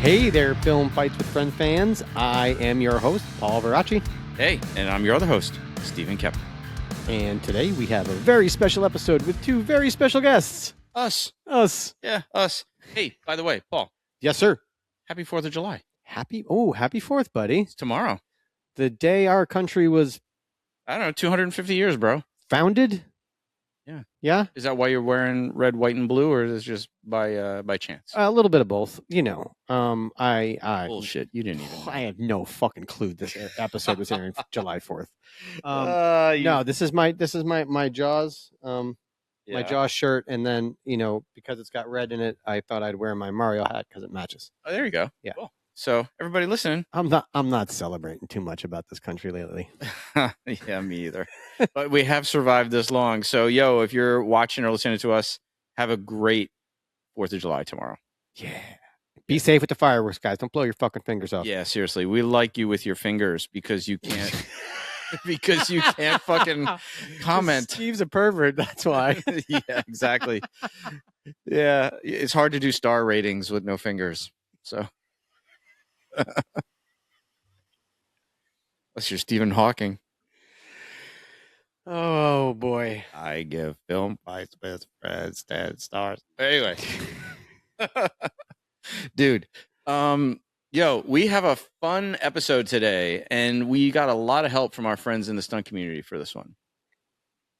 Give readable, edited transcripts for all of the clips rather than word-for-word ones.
Hey there, Film Fights with Friend fans. I am your host, Paul Varacchi. Hey, and I'm your other host, Stephen Koepfer. And today we have a very special episode with two very special guests. Us. Yeah, us. Hey, by the way, Paul. Yes, sir. Happy 4th of July. Happy 4th, buddy. It's tomorrow. The day our country was... 250 years, bro. Founded? Yeah. Yeah? Is that why you're wearing red, white, and blue, or is it just by chance? A little bit of both. You know, Bullshit. You didn't even know. I had no fucking clue this episode was airing July 4th. No, this is my Jaws. My Jaws shirt, and then because it's got red in it, I thought I'd wear my Mario hat because it matches. Oh, there you go. Yeah. Cool. So everybody listening, I'm not celebrating too much about this country lately. Yeah, me either. But we have survived this long. So, if you're watching or listening to us, have a great 4th of July tomorrow. Yeah. Be safe with the fireworks, guys. Don't blow your fucking fingers off. Yeah, seriously. We like you with your fingers because you can't because you can't fucking comment. Steve's a pervert, that's why. Yeah, exactly. Yeah, it's hard to do star ratings with no fingers. So unless you're Stephen Hawking. Oh boy. I give film fights with friends 10 stars. Anyway. Dude, we have a fun episode today, and we got a lot of help from our friends in the stunt community for this one.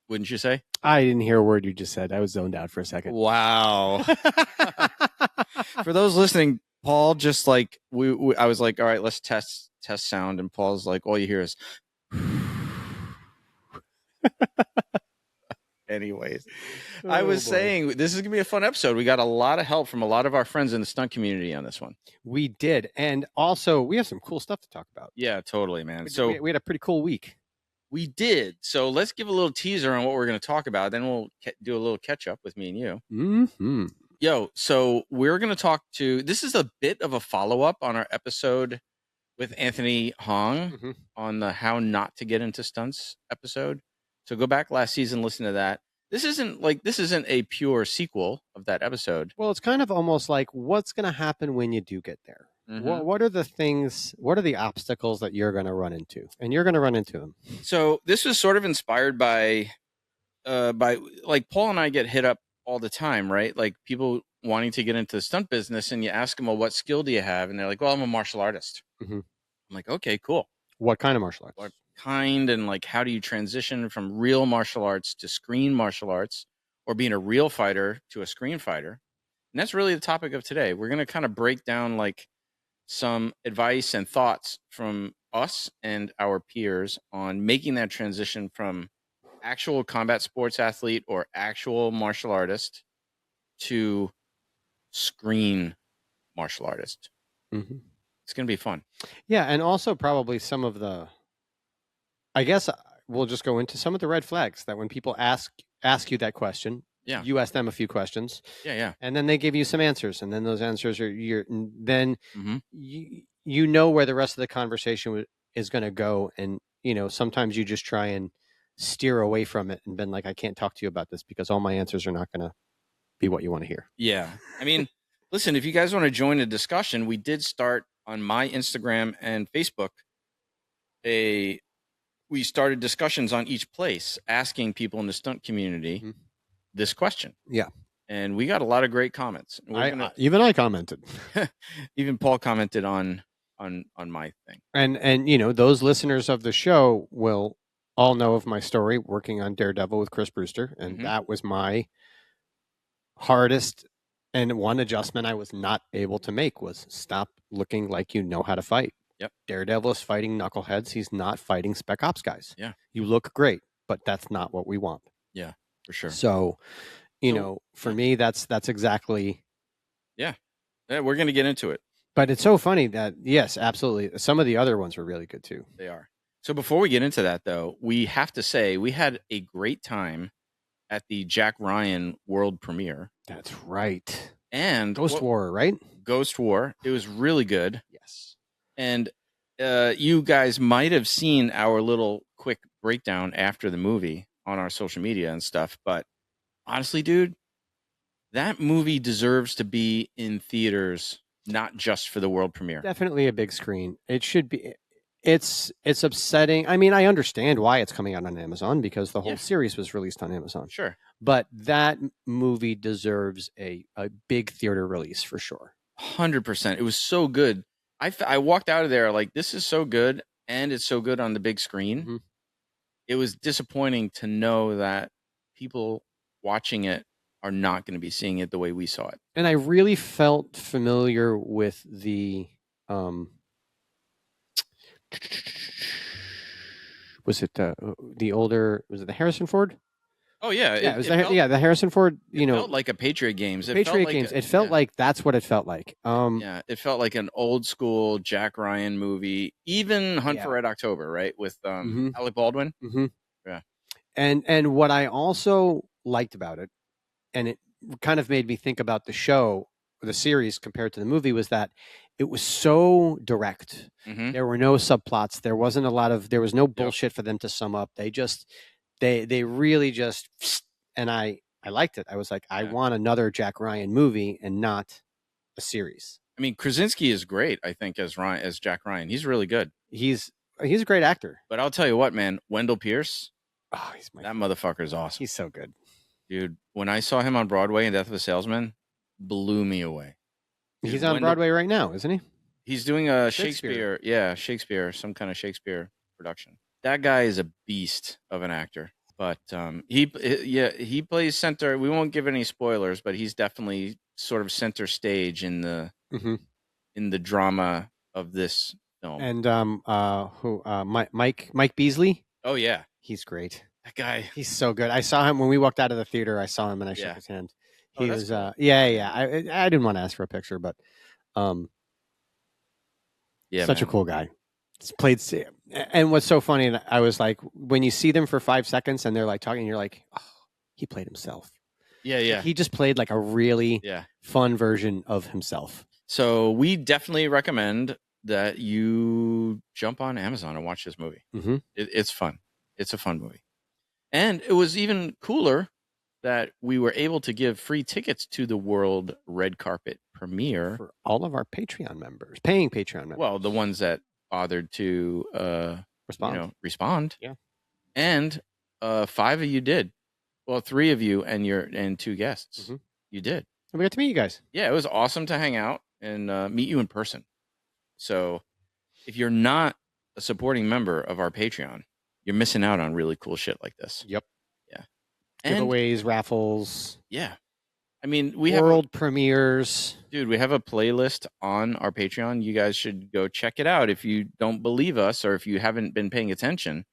Wouldn't you say? I didn't hear a word you just said. I was zoned out for a second. Wow. For those listening, Paul just like I was like, all right, let's test sound, and Paul's like, all you hear is anyways. I was saying this is gonna be a fun episode. We got a lot of help from a lot of our friends in the stunt community on this one. We did, and also we have some cool stuff to talk about. Yeah, totally, man. We had a pretty cool week. We did. So let's give a little teaser on what we're going to talk about. Then we'll do a little catch up with me and you. Mm-hmm. So we're going to talk to, this is a bit of a follow-up on our episode with Anthony Hong on the How Not to Get Into Stunts episode. So go back last season, listen to that. This isn't a pure sequel of that episode. Well, it's kind of almost like what's going to happen when you do get there. Mm-hmm. What are the obstacles that you're going to run into? And you're going to run into them. So this was sort of inspired by like Paul and I get hit up all the time, right? Like people wanting to get into the stunt business, and you ask them, well, what skill do you have? And they're like, well, I'm a martial artist. Mm-hmm. I'm like, okay, cool. What kind of martial arts? What kind, and like, how do you transition from real martial arts to screen martial arts, or being a real fighter to a screen fighter? And that's really the topic of today. We're going to kind of break down like some advice and thoughts from us and our peers on making that transition from actual combat sports athlete or actual martial artist to screen martial artist. Mm-hmm. It's going to be fun. Yeah, and also probably some of the, I guess we'll just go into some of the red flags that when people ask you that question, yeah, you ask them a few questions, yeah, and then they give you some answers, and then those answers are then mm-hmm. you know where the rest of the conversation is going to go, and sometimes you just try and steer away from it and been like, I can't talk to you about this because all my answers are not going to be what you want to hear. Yeah, I mean, listen, if you guys want to join a discussion, we did start on my Instagram and Facebook we started discussions on each place asking people in the stunt community this question. Yeah. And we got a lot of great comments. Even I commented. Even Paul commented on my thing. And those listeners of the show will all know of my story working on Daredevil with Chris Brewster. And that was my hardest and one adjustment I was not able to make was stop looking like you know how to fight. Yep. Daredevil is fighting knuckleheads. He's not fighting spec ops guys. Yeah. You look great, but that's not what we want. Yeah, for sure. So, for me, that's exactly. Yeah. We're going to get into it. But it's so funny that, yes, absolutely. Some of the other ones were really good too. They are. So before we get into that, though, we have to say we had a great time at the Jack Ryan world premiere. That's right. And Ghost War, right? Ghost War. It was really good. Yes. And you guys might have seen our little quick breakdown after the movie on our social media and stuff. But honestly, dude, that movie deserves to be in theaters not just for the world premiere. Definitely a big screen. It should be. It's upsetting. I mean, I understand why it's coming out on Amazon because the whole series was released on Amazon. Sure. But that movie deserves a big theater release for sure. 100%. It was so good. I walked out of there like, this is so good, and it's so good on the big screen. Mm-hmm. It was disappointing to know that people watching it are not going to be seeing it the way we saw it. And I really felt familiar with the was it the older, was it the Harrison Ford? Oh yeah, it was the Harrison Ford. It felt like a Patriot Games. It felt like that's what it felt like. Yeah, it felt like an old school Jack Ryan movie. Even Hunt for Red October, right, with Alec Baldwin. Mm-hmm. Yeah, and what I also liked about it, and it kind of made me think about the show, the series compared to the movie, was that it was so direct. Mm-hmm. There were no subplots. There was no bullshit for them to sum up. They really just, and I liked it. I was like, I want another Jack Ryan movie and not a series. I mean, Krasinski is great, I think, as Jack Ryan. He's really good. He's a great actor. But I'll tell you what, man, Wendell Pierce, that motherfucker is awesome. He's so good. Dude, when I saw him on Broadway in Death of a Salesman, blew me away. Dude, he's on Broadway right now, isn't he? He's doing a Shakespeare. Yeah, Shakespeare, some kind of Shakespeare production. That guy is a beast of an actor. But he plays center. We won't give any spoilers, but he's definitely sort of center stage in the drama of this film. And Mike Beasley? Oh yeah, he's great. That guy, he's so good. I saw him when we walked out of the theater. I saw him and I shook his hand. He was cool. I didn't want to ask for a picture, but such a cool guy. It's played, and what's so funny, and I was like, when you see them for 5 seconds and they're like talking, you're like, oh, he played himself. Yeah, yeah. Like, he just played like a really fun version of himself. So we definitely recommend that you jump on Amazon and watch this movie. Mm-hmm. It's fun. It's a fun movie. And it was even cooler that we were able to give free tickets to the world red carpet premiere for all of our Patreon members, paying Patreon members. Well, the ones that bothered to respond. Yeah. And 5 of you did. Well, 3 of you and 2 guests. Mm-hmm. You did. And we got to meet you guys. Yeah, it was awesome to hang out and meet you in person. So if you're not a supporting member of our Patreon, you're missing out on really cool shit like this. Yep. Yeah. Giveaways, raffles. Yeah. I mean, we have world premieres. Dude, we have a playlist on our Patreon. You guys should go check it out. If you don't believe us or if you haven't been paying attention,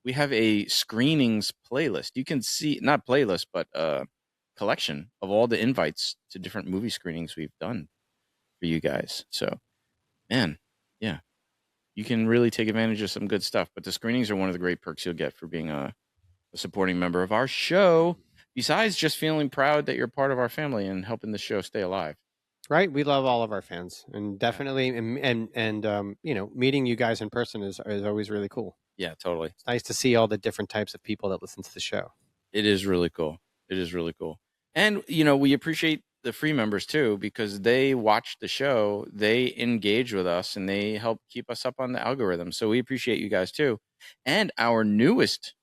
we have a screenings playlist. You can see, not playlist, but a collection of all the invites to different movie screenings we've done for you guys. So, man, yeah, you can really take advantage of some good stuff. But the screenings are one of the great perks you'll get for being a supporting member of our show. Besides just feeling proud that you're part of our family and helping the show stay alive. Right. We love all of our fans, and definitely, and meeting you guys in person is always really cool. Yeah, totally. It's nice to see all the different types of people that listen to the show. It is really cool. It is really cool. And, we appreciate the free members too, because they watch the show, they engage with us, and they help keep us up on the algorithm. So we appreciate you guys too. And our newest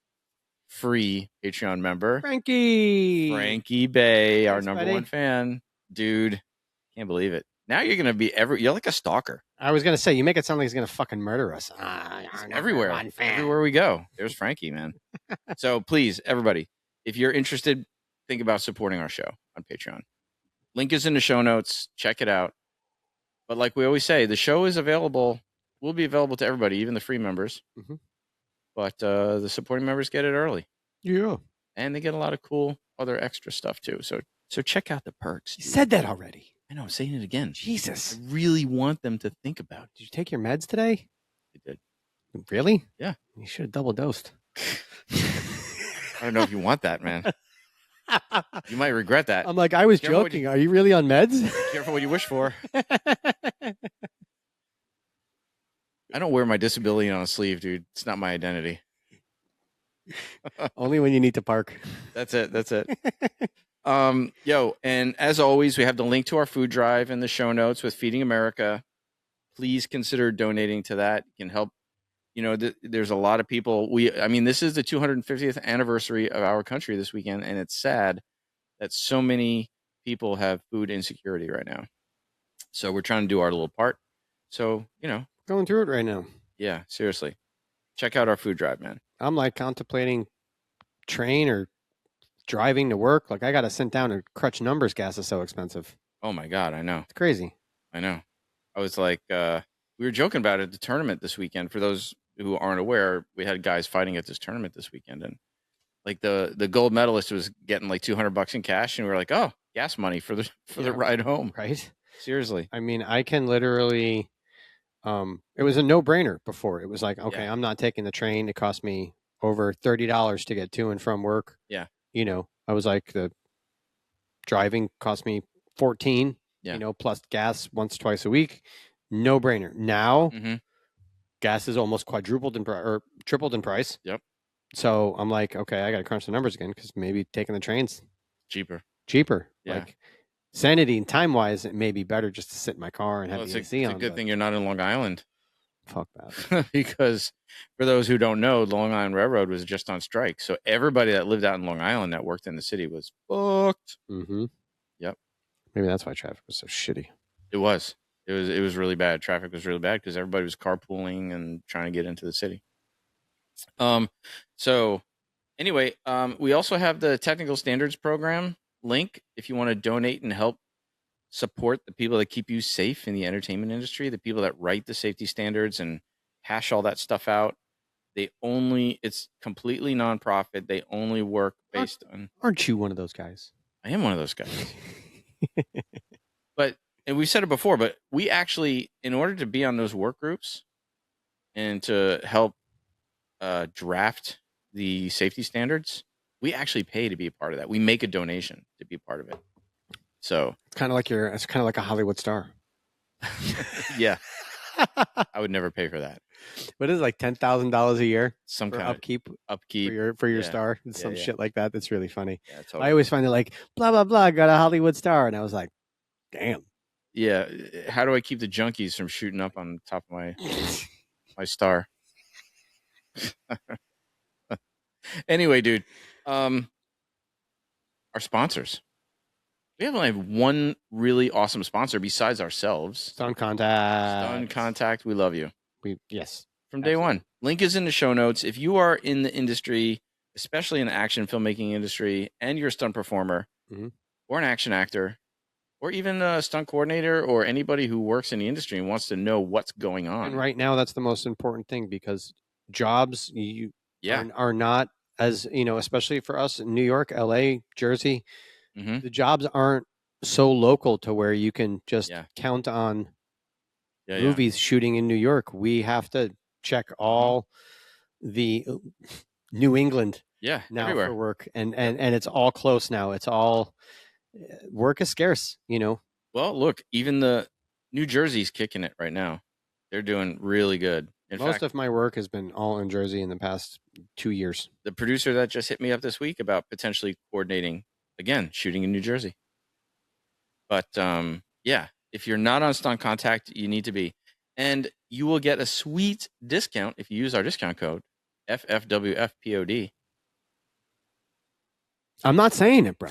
free Patreon member, Frankie Bay, our number one fan, dude. Can't believe it. Now you're gonna be you're like a stalker. I was gonna say, you make it sound like he's gonna fucking murder us. Everywhere we go, there's Frankie, man. So please, everybody, if you're interested, think about supporting our show on Patreon. Link is in the show notes. Check it out. But like we always say, the show is available. Will be available to everybody, even the free members. Mm-hmm. But the supporting members get it early. Yeah. And they get a lot of cool other extra stuff too. So check out the perks. You said that already. I know, I'm saying it again. Jesus. I really want them to think about it. Did you take your meds today? I did. Really? Yeah. You should have double dosed. I don't know if you want that, man. You might regret that. I'm like, I was joking. Are you really on meds? Careful what you wish for. I don't wear my disability on a sleeve, dude. It's not my identity. Only when you need to park. That's it. And as always, we have the link to our food drive in the show notes with Feeding America. Please consider donating to that. It can help. There's a lot of people. This is the 250th anniversary of our country this weekend, and it's sad that so many people have food insecurity right now. So we're trying to do our little part. So, going through it right now. Yeah, seriously. Check out our food drive, man. I'm like contemplating train or driving to work. Like I got to sit down and crunch numbers. Gas is so expensive. Oh my God, I know. It's crazy. I know. I was like, we were joking about it at the tournament this weekend. For those who aren't aware, we had guys fighting at this tournament this weekend, and like the gold medalist was getting like $200 in cash, and we were like, oh, gas money for the ride home. Right. Seriously. I mean, I can literally, it was a no-brainer before. It was like, okay, I'm not taking the train. It cost me over $30 to get to and from work. Yeah. I was like, the driving cost me 14, plus gas once, twice a week. No brainer. Now, gas is almost quadrupled or tripled in price. Yep. So I'm like, okay, I got to crunch the numbers again because maybe taking the train's cheaper. Yeah. Like sanity and time wise, it may be better just to sit in my car and have the AC on. It's a good thing you're not in Long Island. Fuck that. Because for those who don't know, the Long Island Railroad was just on strike. So everybody that lived out in Long Island that worked in the city was booked. Mm-hmm. Yep. Maybe that's why traffic was so shitty. It was. It was really bad. Traffic was really bad because everybody was carpooling and trying to get into the city. So anyway, we also have the Technical Standards Program link if you want to donate and help support the people that keep you safe in the entertainment industry, the people that write the safety standards and hash all that stuff out. It's completely nonprofit. They only work based on. Aren't you one of those guys? I am one of those guys. And we've said it before, but we actually, in order to be on those work groups and to help draft the safety standards, we actually pay to be a part of that. We make a donation to be a part of it. So it's kind of like a Hollywood star. Yeah. I would never pay for that. What is it, like $10,000 a year? Some kind of upkeep for your star. Some shit like that. That's really funny. Yeah, totally. I always find it like blah blah blah. Got a Hollywood star, and I was like, damn. Yeah. How do I keep the junkies from shooting up on top of my star? Anyway, dude, our sponsors. We only have one really awesome sponsor besides ourselves. Stunt Contact. Stunt Contact. We love you. Yes. From day one. Link is in the show notes. If you are in the industry, especially in the action filmmaking industry, and you're a stunt performer or an action actor, or even a stunt coordinator or anybody who works in the industry and wants to know what's going on. And right now, that's the most important thing because jobs are not as, especially for us in New York, LA, Jersey, the jobs aren't so local to where you can just count on movies shooting in New York. We have to check all the New England now everywhere. for work. And it's all close now. It's all work is scarce, Well, look, even the New Jersey's kicking it right now. They're doing really good. In Most fact, of my work has been all in Jersey in the past 2 years. The producer that just hit me up this week about potentially coordinating, again, shooting in New Jersey. But if you're not on Stunt Contact, you need to be. And you will get a sweet discount if you use our discount code, FFWFPOD. I'm not saying it, bro.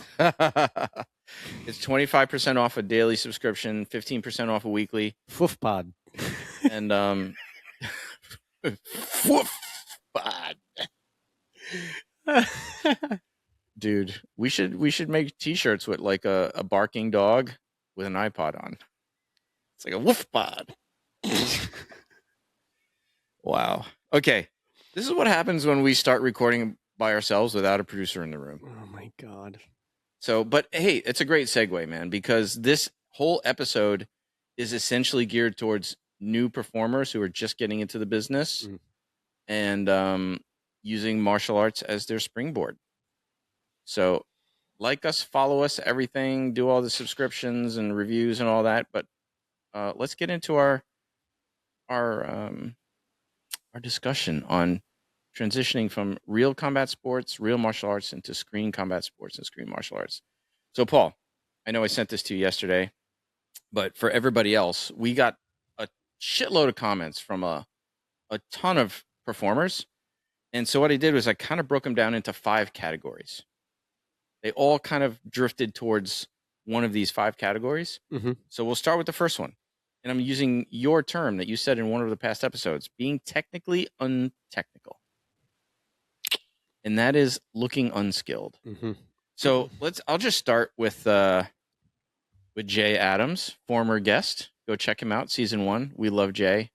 It's 25% off a daily subscription, 15% off a weekly. Foofpod. And Foofpod. Dude, we should make t-shirts with like a barking dog with an iPod on. It's like a woof pod. Wow. Okay. This is what happens when we start recording by ourselves without a producer in the room. Oh my God. So, but hey, it's a great segue, man, because this whole episode is essentially geared towards new performers who are just getting into the business and using martial arts as their springboard. So like us, follow us, everything, do all the subscriptions and reviews and all that. But let's get into our discussion on transitioning from real combat sports, real martial arts into screen combat sports and screen martial arts. So, Paul, I know I sent this to you yesterday, but for everybody else, we got a shitload of comments from a ton of performers. And so what I did was I kind of broke them down into 5 categories. They all kind of drifted towards one of these 5 categories. Mm-hmm. So we'll start with the first one. And I'm using your term that you said in one of the past episodes, being technically untechnical. And that is looking unskilled. Mm-hmm. So I'll just start with Jay Adams, former guest. Go check him out, season 1. We love Jay.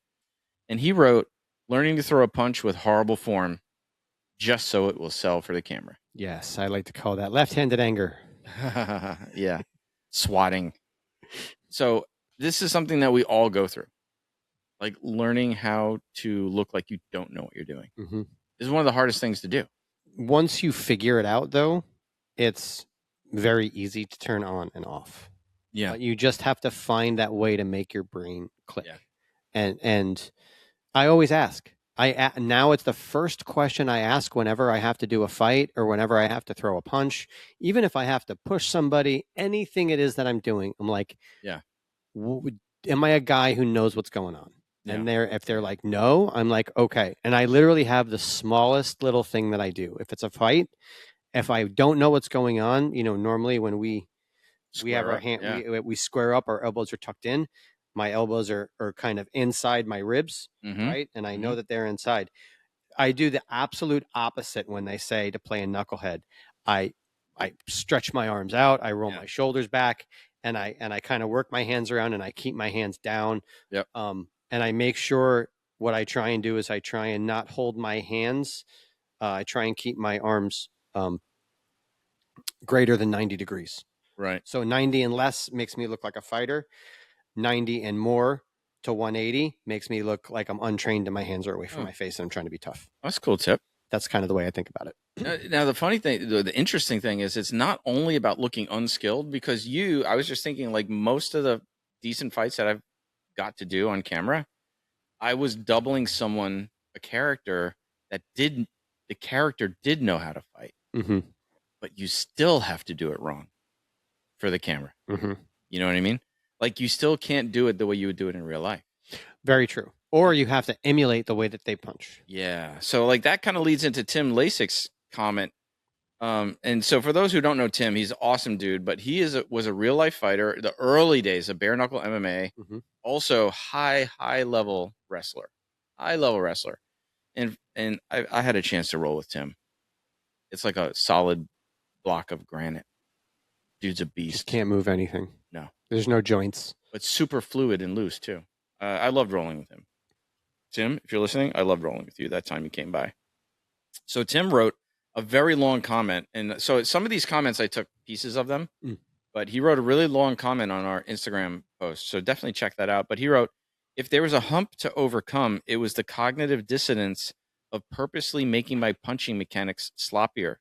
And he wrote, learning to throw a punch with horrible form just so it will sell for the camera. Yes, I like to call that left-handed anger. Yeah. Swatting. So this is something that we all go through. Like learning how to look like you don't know what you're doing. Mm-hmm. This is one of the hardest things to do. Once you figure it out, though, it's very easy to turn on and off. Yeah. But you just have to find that way to make your brain click. Yeah. And I always ask. Now it's the first question I ask whenever I have to do a fight or whenever I have to throw a punch, even if I have to push somebody, anything it is that I'm doing. I'm like, yeah, am I a guy who knows what's going on? Yeah. And if they're like, no, I'm like, okay. And I literally have the smallest little thing that I do. If it's a fight, if I don't know what's going on, normally when we have our hand, we square up, our elbows are tucked in. My elbows are kind of inside my ribs, right? And I know that they're inside. I do the absolute opposite when they say to play a knucklehead. I stretch my arms out, I roll my shoulders back, and I kind of work my hands around, and I keep my hands down. Yep. And I make sure what I try and do is I try and not hold my hands. I try and keep my arms greater than 90 degrees. Right. So 90 and less makes me look like a fighter. 90 and more to 180 makes me look like I'm untrained and my hands are away from my face and I'm trying to be tough. That's a cool tip. That's kind of the way I think about it. Now, the funny thing, the interesting thing is it's not only about looking unskilled because I was just thinking like most of the decent fights that I've got to do on camera, I was doubling a character that the character did know how to fight, but you still have to do it wrong for the camera. You know what I mean? Like you still can't do it the way you would do it in real life. Very true. Or you have to emulate the way that they punch. Yeah. So like that kind of leads into Tim Lasick's comment. And so for those who don't know Tim, he's an awesome dude, but he was a real life fighter. The early days of bare knuckle MMA, also high level wrestler, And I had a chance to roll with Tim. It's like a solid block of granite. Dude's a beast. Just can't move anything. No. There's no joints. But super fluid and loose too. I loved rolling with him. Tim, if you're listening, I loved rolling with you that time you came by. So Tim wrote a very long comment. And so some of these comments, I took pieces of them, but he wrote a really long comment on our Instagram post. So definitely check that out. But he wrote, if there was a hump to overcome, it was the cognitive dissonance of purposely making my punching mechanics sloppier.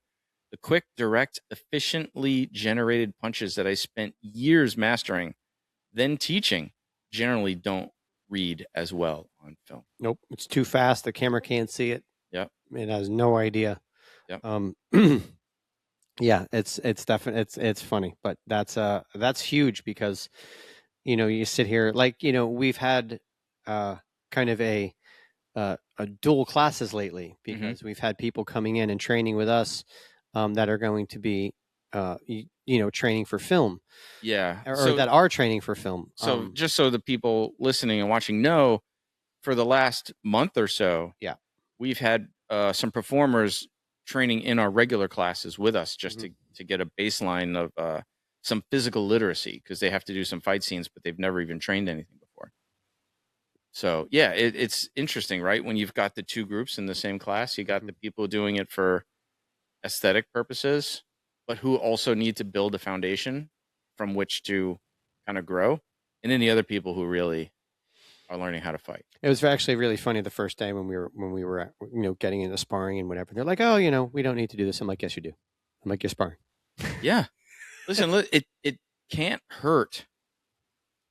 The quick, direct, efficiently generated punches that I spent years mastering, then teaching, generally don't read as well on film. Nope. It's too fast. The camera can't see it. Yep. It has no idea. Yep. Yeah, it's definitely, it's funny, but that's huge because, you sit here like, we've had kind of a dual classes lately because we've had people coming in and training with us that are going to be, training for film. Yeah. Or that are training for film. So just so the people listening and watching know, for the last month or so, we've had some performers training in our regular classes with us just to get a baseline of some physical literacy because they have to do some fight scenes, but they've never even trained anything before. So, yeah, it's interesting, right? When you've got the two groups in the same class, you got the people doing it for aesthetic purposes, but who also need to build a foundation from which to kind of grow. And then the other people who really are learning how to fight. It was actually really funny the first day when we were getting into sparring and whatever. They're like, oh, we don't need to do this. I'm like, yes, you do. I'm like, you're sparring. Yeah. Listen, it can't hurt.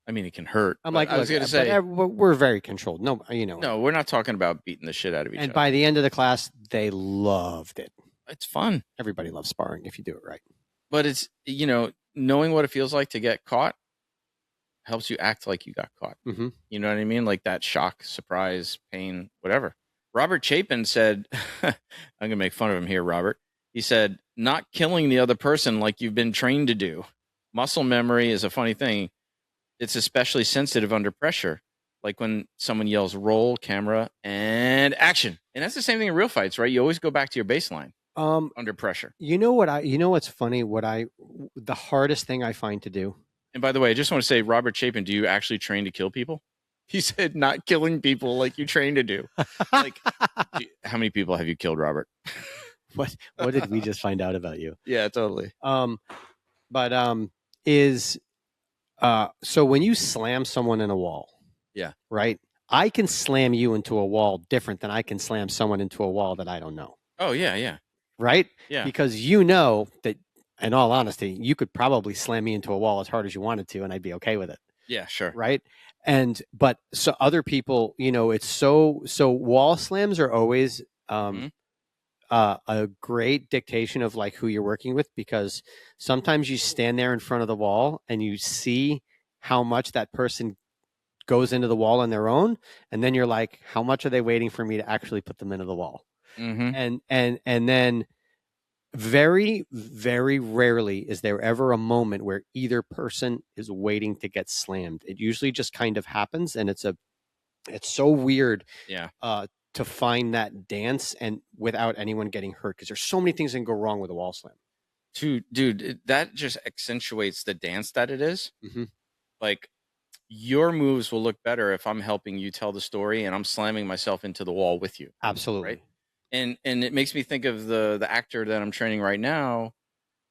I mean, it can hurt. I'm like, I was going to say, we're very controlled. No, No, we're not talking about beating the shit out of each other. And by the end of the class, they loved it. It's fun. Everybody loves sparring if you do it right. But it's, knowing what it feels like to get caught helps you act like you got caught. Mm-hmm. You know what I mean? Like that shock, surprise, pain, whatever. Robert Chapin said, I'm going to make fun of him here, Robert. He said, not killing the other person like you've been trained to do. Muscle memory is a funny thing. It's especially sensitive under pressure, like when someone yells roll, camera, and action. And that's the same thing in real fights, right? You always go back to your baseline under pressure. You know what's funny? The hardest thing I find to do. And by the way, I just want to say, Robert Chapin, do you actually train to kill people? He said, not killing people like you train to do. Like, how many people have you killed, Robert? What did we just find out about you? Yeah, totally. So when you slam someone in a wall, yeah, right? I can slam you into a wall different than I can slam someone into a wall that I don't know. Oh, yeah. Right? Yeah. Because you know that, in all honesty, you could probably slam me into a wall as hard as you wanted to, and I'd be okay with it. Yeah, sure. Right? But so other people, it's so wall slams are always a great dictation of like who you're working with, because sometimes you stand there in front of the wall and you see how much that person goes into the wall on their own, and then you're like, how much are they waiting for me to actually put them into the wall? And then very, very rarely is there ever a moment where either person is waiting to get slammed. It usually just kind of happens, and it's so weird to find that dance and without anyone getting hurt, because there's so many things that can go wrong with a wall slam. Dude, that just accentuates the dance that it is. Like, your moves will look better if I'm helping you tell the story and I'm slamming myself into the wall with you. Absolutely. Right? And it makes me think of the actor that I'm training right now,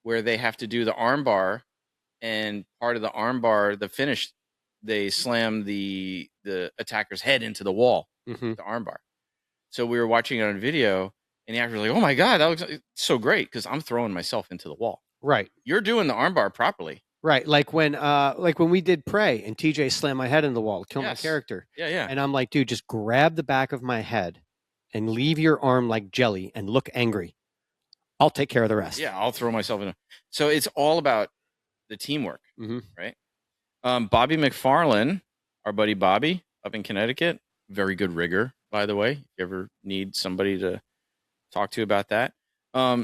where they have to do the arm bar, and part of the arm bar, the finish, they slam the attacker's head into the wall, the arm bar. So we were watching it on video, and the actor was like, oh my God, that looks so great, because I'm throwing myself into the wall. Right. You're doing the arm bar properly. Right. Like when we did Prey and TJ slammed my head in the wall to kill my character. Yeah. And I'm like, dude, just grab the back of my head and leave your arm like jelly and look angry. I'll take care of the rest. Yeah, I'll throw myself in. So it's all about the teamwork, right? Bobby McFarlane, our buddy Bobby up in Connecticut, very good rigger, by the way. If you ever need somebody to talk to about that.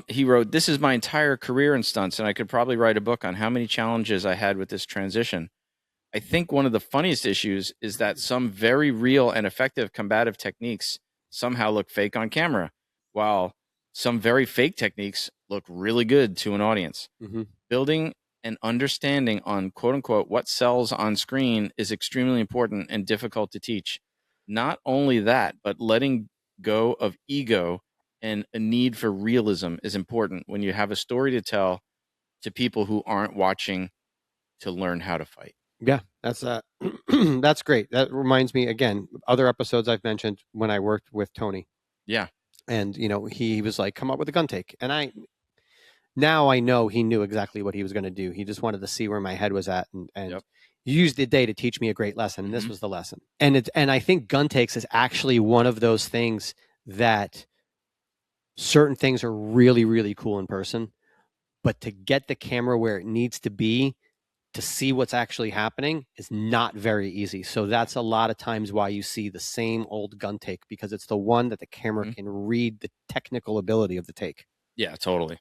He wrote, this is my entire career in stunts, and I could probably write a book on how many challenges I had with this transition. I think one of the funniest issues is that some very real and effective combative techniques somehow look fake on camera, while some very fake techniques look really good to an audience. Building an understanding on quote unquote what sells on screen is extremely important and difficult to teach. Not only that, but letting go of ego and a need for realism is important when you have a story to tell to people who aren't watching to learn how to fight. Yeah, that's that's great. That reminds me, again, other episodes I've mentioned when I worked with Tony. Yeah. And, he was like, come up with a gun take. And now I know he knew exactly what he was going to do. He just wanted to see where my head was at and used the day to teach me a great lesson. And this was the lesson. And I think gun takes is actually one of those things that certain things are really, really cool in person, but to get the camera where it needs to be to see what's actually happening is not very easy. So that's a lot of times why you see the same old gun take, because it's the one that the camera can read the technical ability of the take. Yeah, totally.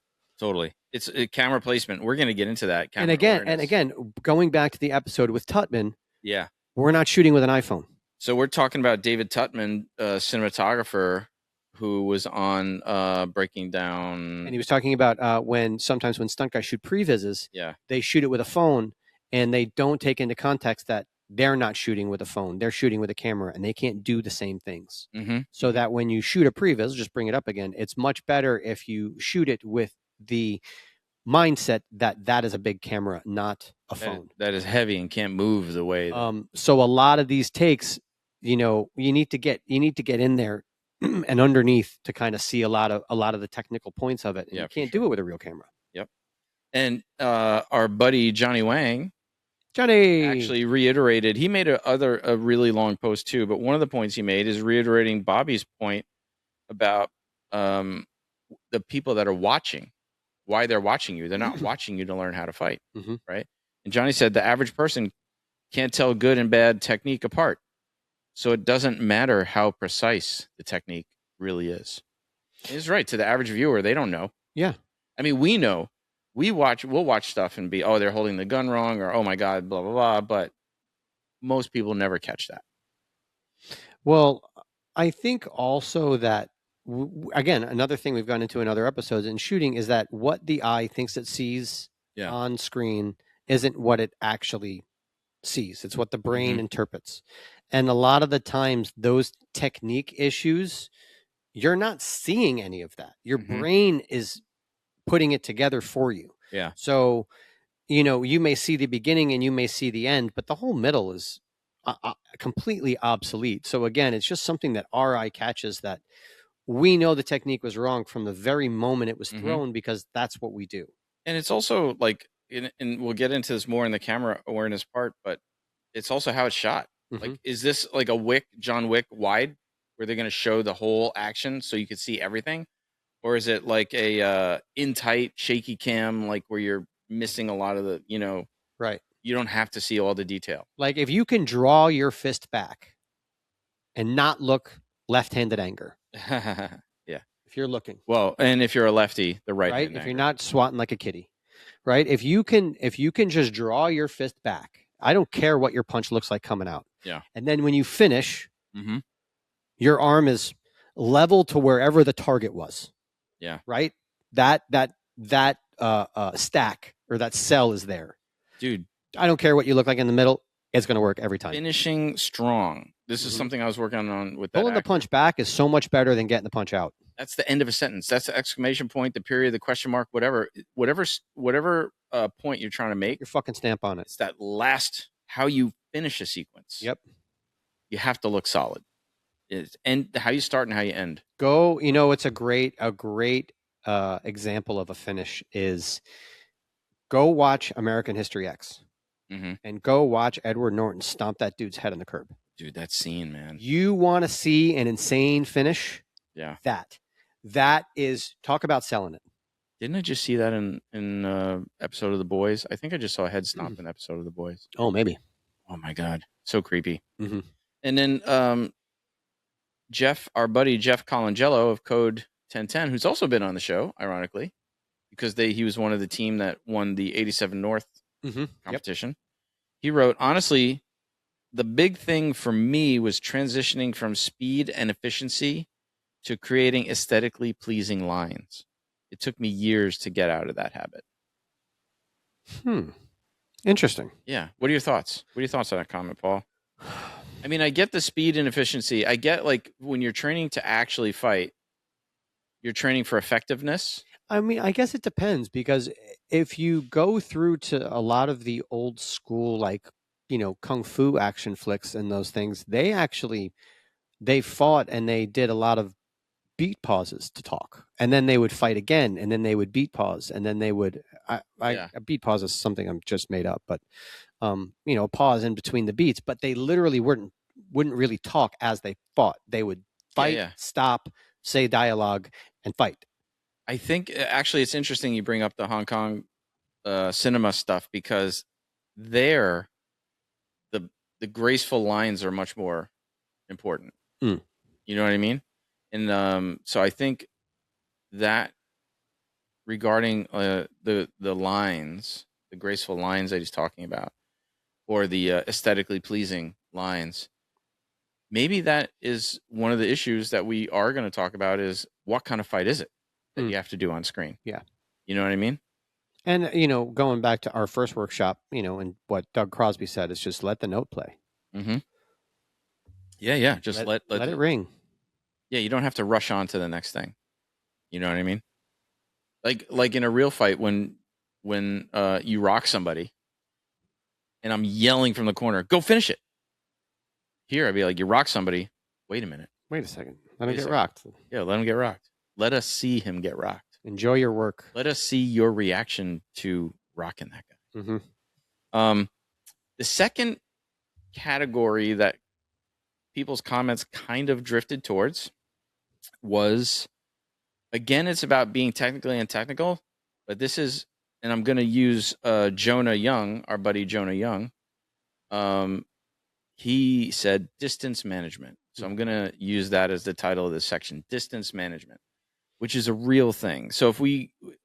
It's camera placement. We're going to get into that. And again, going back to the episode with Tutman, we're not shooting with an iPhone. So we're talking about David Tutman, cinematographer, who was on Breaking Down. And he was talking about sometimes when stunt guys shoot previses, they shoot it with a phone, and they don't take into context that they're not shooting with a phone. They're shooting with a camera, and they can't do the same things. So that when you shoot a previs, just bring it up again, it's much better if you shoot it with the mindset that is a big camera, not a phone. That is heavy and can't move the way. So a lot of these takes, you need to get in there and underneath to kind of see a lot of the technical points of it. And you can't do it with a real camera. Yep. And our buddy Johnny Wang, actually reiterated. He made a really long post too, but one of the points he made is reiterating Bobby's point about the people that are watching. why they're watching you. They're not watching you to learn how to fight, Mhm. right? And Johnny said the average person can't tell good and bad technique apart. So it doesn't matter how precise the technique really is. He's right. To the average viewer, they don't know. Yeah. I mean, we know. We'll watch stuff and be, oh, they're holding the gun wrong, or oh my God, blah, blah, blah. But most people never catch that. Well, I think also that, again, another thing we've gone into in other episodes in shooting is that what the eye thinks it sees on screen isn't what it actually sees. It's what the brain interprets. And a lot of the times, those technique issues, you're not seeing any of that. Your brain is putting it together for you. Yeah. So, you may see the beginning and you may see the end, but the whole middle is completely obsolete. So again, it's just something that our eye catches, that we know the technique was wrong from the very moment it was thrown, because that's what we do. And it's also like, and we'll get into this more in the camera awareness part, but it's also how it's shot. Like, is this like a John Wick wide, where they're going to show the whole action so you can see everything? Or is it like a in tight, shaky cam, like where you're missing a lot of the, right. You don't have to see all the detail. Like if you can draw your fist back and not look left-handed anger. Yeah. If you're looking. Well, and if you're a lefty, the right. Right. If you're not swatting like a kitty. Right. If you can just draw your fist back, I don't care what your punch looks like coming out. Yeah. And then when you finish, your arm is level to wherever the target was. Yeah. Right. That stack or that cell is there. Dude, I don't care what you look like in the middle. It's going to work every time. Finishing strong. This is something I was working on with that. Pulling the punch back is so much better than getting the punch out. That's the end of a sentence. That's the exclamation point, the period, the question mark, whatever point you're trying to make. Your fucking stamp on it. It's that last, how you finish a sequence. Yep. You have to look solid. And how you start and how you end. It's a great example of a finish is go watch American History X and go watch Edward Norton stomp that dude's head on the curb. Dude, that scene, man. You want to see an insane finish? Yeah. That is, talk about selling it. Didn't I just see that in episode of The Boys? I think I just saw a head stomp in episode of The Boys. Oh, maybe. Oh my God. So creepy. And then our buddy Jeff Colangello of Code 1010, who's also been on the show, ironically, because he was one of the team that won the 87 North competition. Yep. He wrote, honestly, the big thing for me was transitioning from speed and efficiency to creating aesthetically pleasing lines. It took me years to get out of that habit. Interesting. Yeah. What are your thoughts? What are your thoughts on that comment, Paul? I mean, I get the speed and efficiency. I get, like, when you're training to actually fight, you're training for effectiveness. I mean, I guess it depends, because if you go through to a lot of the old school, like, kung fu action flicks and those things, they fought and they did a lot of beat pauses to talk, and then they would fight again, and then they would beat pause, and then they would a beat pause is something I'm just made up, but pause in between the beats, but they literally wouldn't really talk as they fought. They would fight, stop, say dialogue, and fight. I think actually it's interesting you bring up the Hong Kong cinema stuff, because there the graceful lines are much more important. You know what I mean? And so I think that regarding the lines, the graceful lines that he's talking about, or the aesthetically pleasing lines, maybe that is one of the issues that we are going to talk about, is what kind of fight is it that you have to do on screen? Yeah. You know what I mean? And, going back to our first workshop, and what Doug Crosby said is just let the note play. Yeah. Just let it ring. Yeah. You don't have to rush on to the next thing. You know what I mean? Like in a real fight, when you rock somebody and I'm yelling from the corner, go finish it. Here, I'd be like, you rock somebody. Wait a minute. Wait a second. Let him get rocked. Yeah. Let him get rocked. Let us see him get rocked. Enjoy your work. Let us see your reaction to rocking that guy. The second category that people's comments kind of drifted towards was, again, it's about being technically untechnical, But this is, and I'm going to use Jonah Young, our buddy Jonah Young. He said distance management. So I'm going to use that as the title of this section, distance management, which is a real thing. So if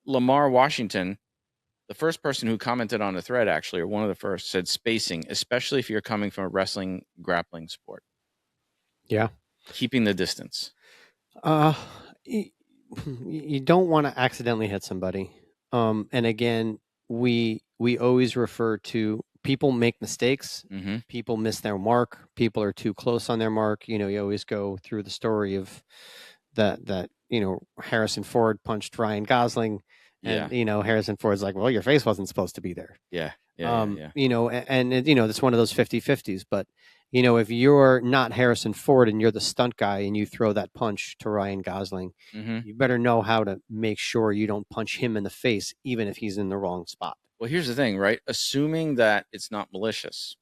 Lamar Washington, the first person who commented on the thread, actually, or one of the first, said spacing, especially if you're coming from a wrestling grappling sport. Yeah. Keeping the distance. You don't want to accidentally hit somebody. And again, we always refer to people make mistakes. Mm-hmm. People miss their mark. People are too close on their mark. You know, you always go through the story of that Harrison Ford punched Ryan Gosling, and Harrison Ford's like, well, your face wasn't supposed to be there. Yeah. And it's one of those 50-50s, but if you're not Harrison Ford and you're the stunt guy and you throw that punch to Ryan Gosling, you better know how to make sure you don't punch him in the face, even if he's in the wrong spot. Well, here's the thing, right? Assuming that it's not malicious,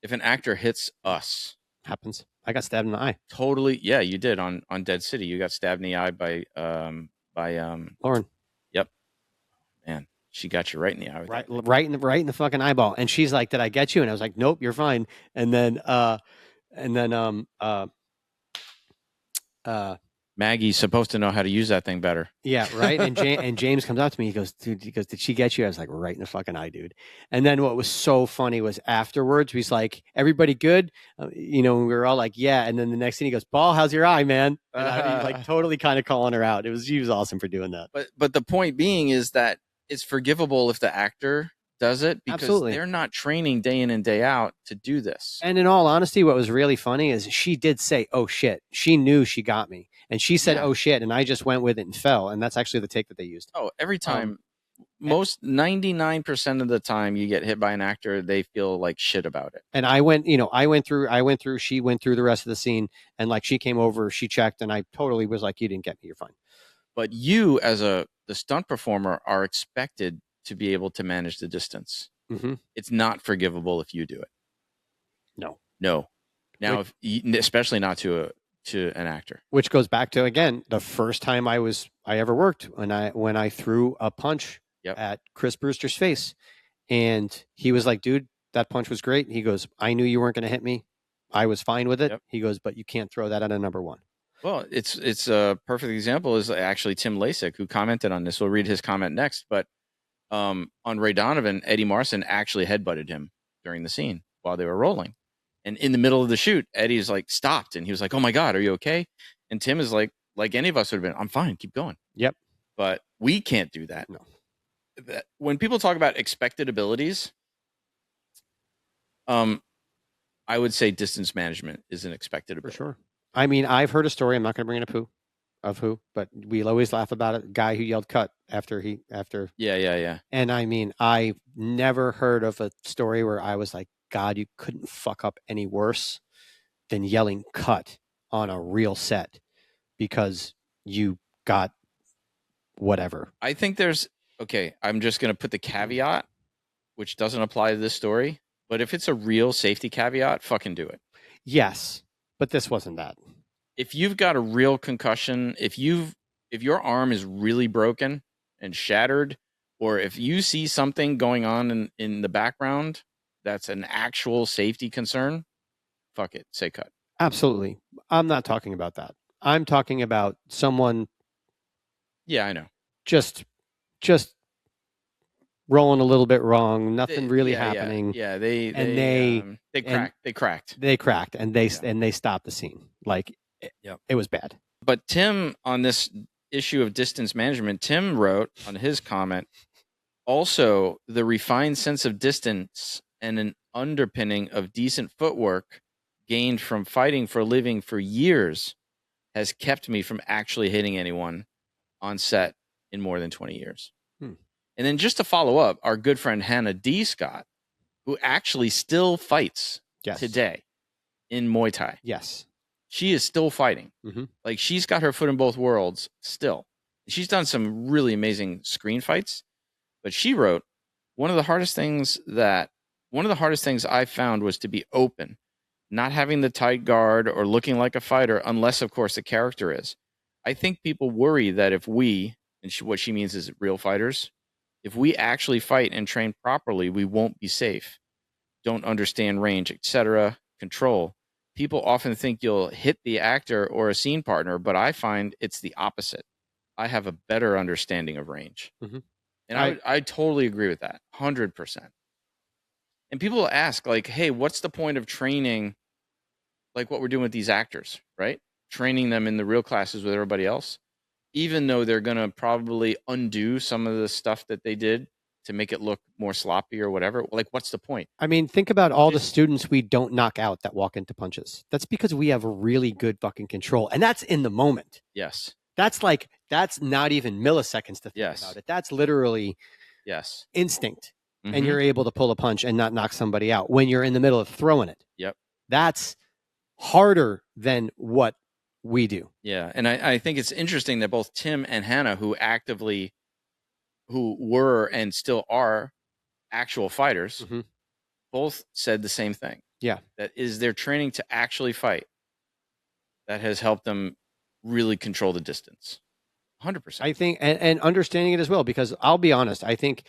if an actor hits us, happens. I got stabbed in the eye. Totally. Yeah, you did on Dead City. You got stabbed in the eye by Lauren. Yep. Man, she got you right in the eye. Right in the fucking eyeball. And she's like, "Did I get you?" And I was like, "Nope, you're fine." And then Maggie's supposed to know how to use that thing better. Yeah, right. And James comes up to me. He goes, "Did she get you?" I was like, "Right in the fucking eye, dude." And then what was so funny was afterwards, he's like, "Everybody good?" We were all like, "Yeah." And then the next thing he goes, "Paul, how's your eye, man?" And he like totally kind of calling her out. He was awesome for doing that. But the point being is that it's forgivable if the actor does it, because Absolutely. They're not training day in and day out to do this. And in all honesty, what was really funny is she did say, "Oh shit." She knew she got me. And she said, "Oh shit." And I just went with it and fell. And that's actually the take that they used. Oh, every time. Most 99% of the time you get hit by an actor, they feel like shit about it. And I went through, she went through the rest of the scene, and like she came over, she checked, and I totally was like, "You didn't get me, you're fine." But you, as the stunt performer, are expected to be able to manage the distance. Mm-hmm. It's not forgivable if you do it. No. Now, especially not to an actor. Which goes back to, again, the first time I ever worked, when I threw a punch at Chris Brewster's face, and he was like, "Dude, that punch was great." He goes, "I knew you weren't going to hit me. I was fine with it." Yep. He goes, "But you can't throw that at a number one." Well, it's a perfect example is actually Tim Lasik, who commented on this. We'll read his comment next, but on Ray Donovan, Eddie Marsan actually headbutted him during the scene while they were rolling. And in the middle of the shoot, Eddie's like stopped, and he was like, "Oh my God, are you okay?" And Tim is like any of us would have been, "I'm fine, keep going." Yep. But we can't do that. No. When people talk about expected abilities, I would say distance management is an expected ability. For sure. I mean, I've heard a story. I'm not going to bring it up who, but we'll always laugh about it. Guy who yelled "cut" after. Yeah. And I mean, I never heard of a story where I was like, God, you couldn't fuck up any worse than yelling "cut" on a real set because you got whatever. I think I'm just going to put the caveat, which doesn't apply to this story, but if it's a real safety caveat, fucking do it. Yes, but this wasn't that. If you've got a real concussion, if your arm is really broken and shattered, or if you see something going on in the background that's an actual safety concern, fuck it, say cut. Absolutely. I'm not talking about that. I'm talking about someone. Yeah, I know. Just rolling a little bit wrong. Nothing really happening. Yeah, they cracked. They cracked, and they stopped the scene. Like, it was bad. But Tim, on this issue of distance management, Tim wrote on his comment, also the refined sense of distance and an underpinning of decent footwork gained from fighting for a living for years has kept me from actually hitting anyone on set in more than 20 years. And then just to follow up, our good friend Hannah D. Scott, who actually still fights today in Muay Thai. Yes. She is still fighting. Mm-hmm. Like, she's got her foot in both worlds still. She's done some really amazing screen fights, but she wrote, one of the hardest things I found was to be open, not having the tight guard or looking like a fighter, unless, of course, the character is. I think people worry that if we, and what she means is real fighters. If we actually fight and train properly, we won't be safe. Don't understand range, etc., control. People often think you'll hit the actor or a scene partner, but I find it's the opposite. I have a better understanding of range. Mm-hmm. And I totally agree with that, 100%. And people ask, like, hey, what's the point of training, like what we're doing with these actors, right? Training them in the real classes with everybody else, even though they're going to probably undo some of the stuff that they did to make it look more sloppy or whatever. Like, what's the point? I mean, think about all the students we don't knock out that walk into punches. That's because we have really good fucking control. And that's in the moment. Yes. That's not even milliseconds to think about it. That's literally instinct. Mm-hmm. And you're able to pull a punch and not knock somebody out when you're in the middle of throwing it. Yep. That's harder than what we do. Yeah. And I think it's interesting that both Tim and Hannah, who were and still are actual fighters, mm-hmm. both said the same thing. Yeah. That is their training to actually fight that has helped them really control the distance. 100%. I think, and understanding it as well, because I'll be honest, I think,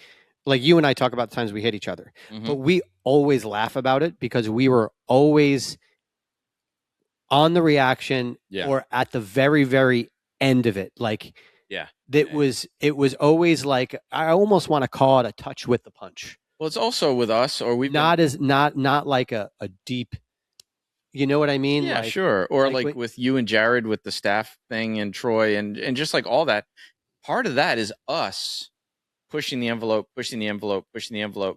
like you and I talk about the times we hit each other, mm-hmm. but we always laugh about it because we were always on the reaction or at the very, very end of it. Like, it was always like, I almost want to call it a touch with the punch. Well, it's also with us, or we've not like a deep, you know what I mean? Yeah, like, sure. Or like with you and Jared with the staff thing and Troy and just like all that. Part of that is us pushing the envelope,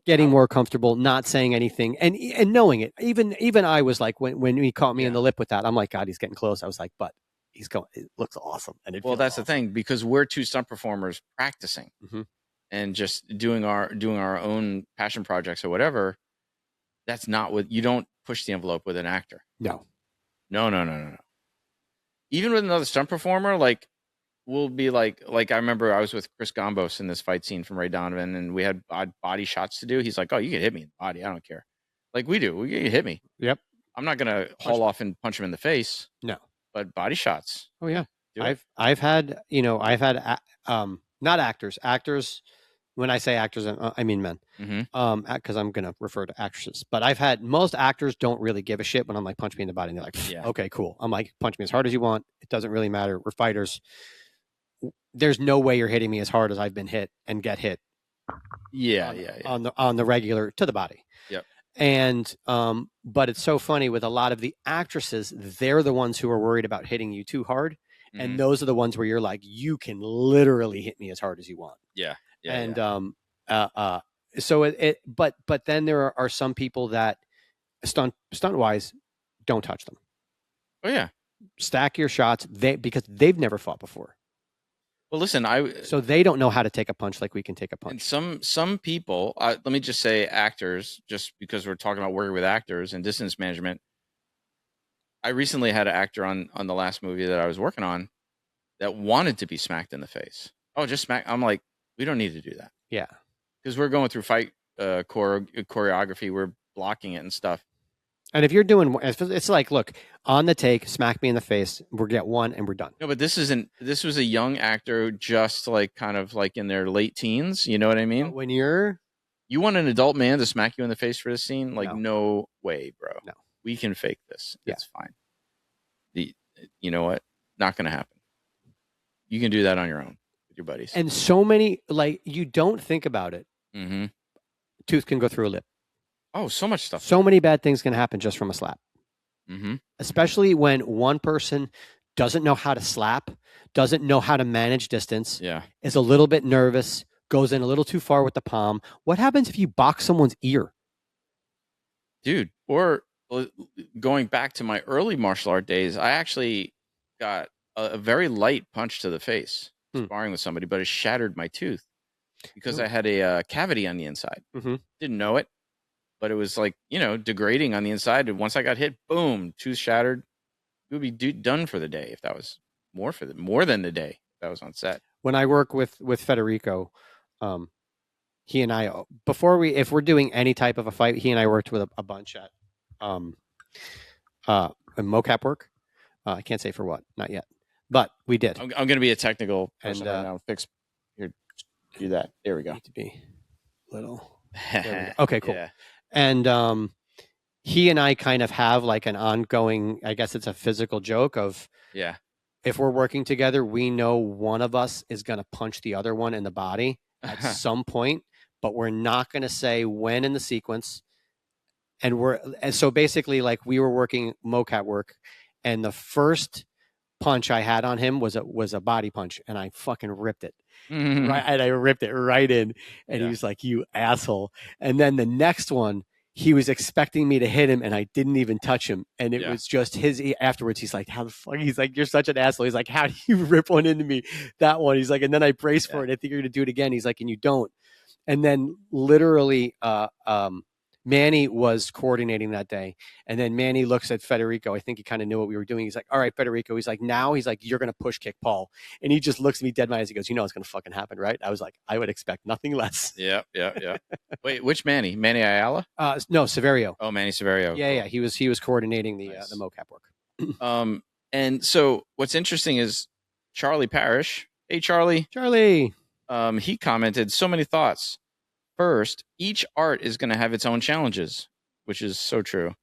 getting more comfortable, not saying anything, and knowing it. Even I was like, when he caught me in the lip with that, I'm like, God, he's getting close. I was like, but he's going. It looks awesome. And that's awesome. The thing, because we're two stunt performers practicing mm-hmm. and just doing our own passion projects or whatever. That's not what you don't push the envelope with an actor. No. Even with another stunt performer, like. We'll be like I remember I was with Chris Gombos in this fight scene from Ray Donovan, and we had body shots to do. He's like, "Oh, you can hit me in the body. I don't care." Like we do. You hit me. Yep. I'm not gonna haul off and punch him in the face. No. But body shots. Oh yeah. I've had not actors. Actors. When I say actors, I mean men. Mm-hmm. Because I'm gonna refer to actresses. But I've had most actors don't really give a shit when I'm like, punch me in the body, and they're like, okay, cool. I'm like, punch me as hard as you want. It doesn't really matter. We're fighters. There's no way you're hitting me as hard as I've been hit and get hit. On the regular to the body. Yep. And but it's so funny with a lot of the actresses, they're the ones who are worried about hitting you too hard, mm-hmm. and those are the ones where you're like, you can literally hit me as hard as you want. Yeah. So but then there are some people that stunt wise don't touch them. Oh yeah. Stack your shots because they've never fought before. Well, listen, so they don't know how to take a punch like we can take a punch. And some people, let me just say actors, just because we're talking about working with actors and distance management. I recently had an actor on the last movie that I was working on that wanted to be smacked in the face. Oh, just smack. I'm like, we don't need to do that. Yeah. Because we're going through fight choreography. We're blocking it and stuff. And if you're doing, it's like, look, on the take, smack me in the face. We'll get one and we're done. No, but this was a young actor, just like kind of like in their late teens. You know what I mean? When you want an adult man to smack you in the face for this scene? Like, no way, bro. No. We can fake this. Yeah. It's fine. You know what? Not going to happen. You can do that on your own with your buddies. And so many, like, you don't think about it. Mm-hmm. Tooth can go through a lip. Oh, so much stuff. So many bad things can happen just from a slap. Mm-hmm. Especially when one person doesn't know how to slap, doesn't know how to manage distance, is a little bit nervous, goes in a little too far with the palm. What happens if you box someone's ear? Dude, or going back to my early martial art days, I actually got a very light punch to the face sparring with somebody, but it shattered my tooth because I had a cavity on the inside. Mm-hmm. Didn't know it. But it was like, degrading on the inside. And once I got hit, boom, tooth shattered. It would be done for the day if that was more than the day if that was on set. When I work with Federico, he and I, if we're doing any type of a fight, he and I worked with a bunch at mocap work. I can't say for what, not yet, but we did. I'm going to be a technical person right now. Fix do that. There we go. Need to be little. There we go. Okay, cool. Yeah. And he and I kind of have like an ongoing, I guess it's a physical joke of, Yeah. if we're working together, we know one of us is going to punch the other one in the body at some point, but we're not going to say when in the sequence. And so basically, like, we were working mocap work, and the first punch I had on him was a body punch, and I fucking ripped it. Right, and I ripped it right in, and he was like, "You asshole!" And then the next one, he was expecting me to hit him, and I didn't even touch him, and it was just his. Afterwards, he's like, "How the fuck?" He's like, "You're such an asshole." He's like, "How do you rip one into me?" That one. He's like, and then I braced for it. I think you're gonna do it again. He's like, and you don't. And then literally, Manny was coordinating that day. And then Manny looks at Federico. I think he kind of knew what we were doing. He's like, all right, Federico. He's like, now he's like, you're going to push kick Paul. And he just looks at me dead in my eyes. He goes, you know, it's going to fucking happen, right? I was like, I would expect nothing less. Yeah. Wait, which Manny? Manny Ayala? No, Severio. Oh, Manny Severio. Yeah, cool. Yeah. He was coordinating the mocap work. And so what's interesting is Charlie Parrish. Hey, Charlie. He commented so many thoughts. First, each art is going to have its own challenges, which is so true.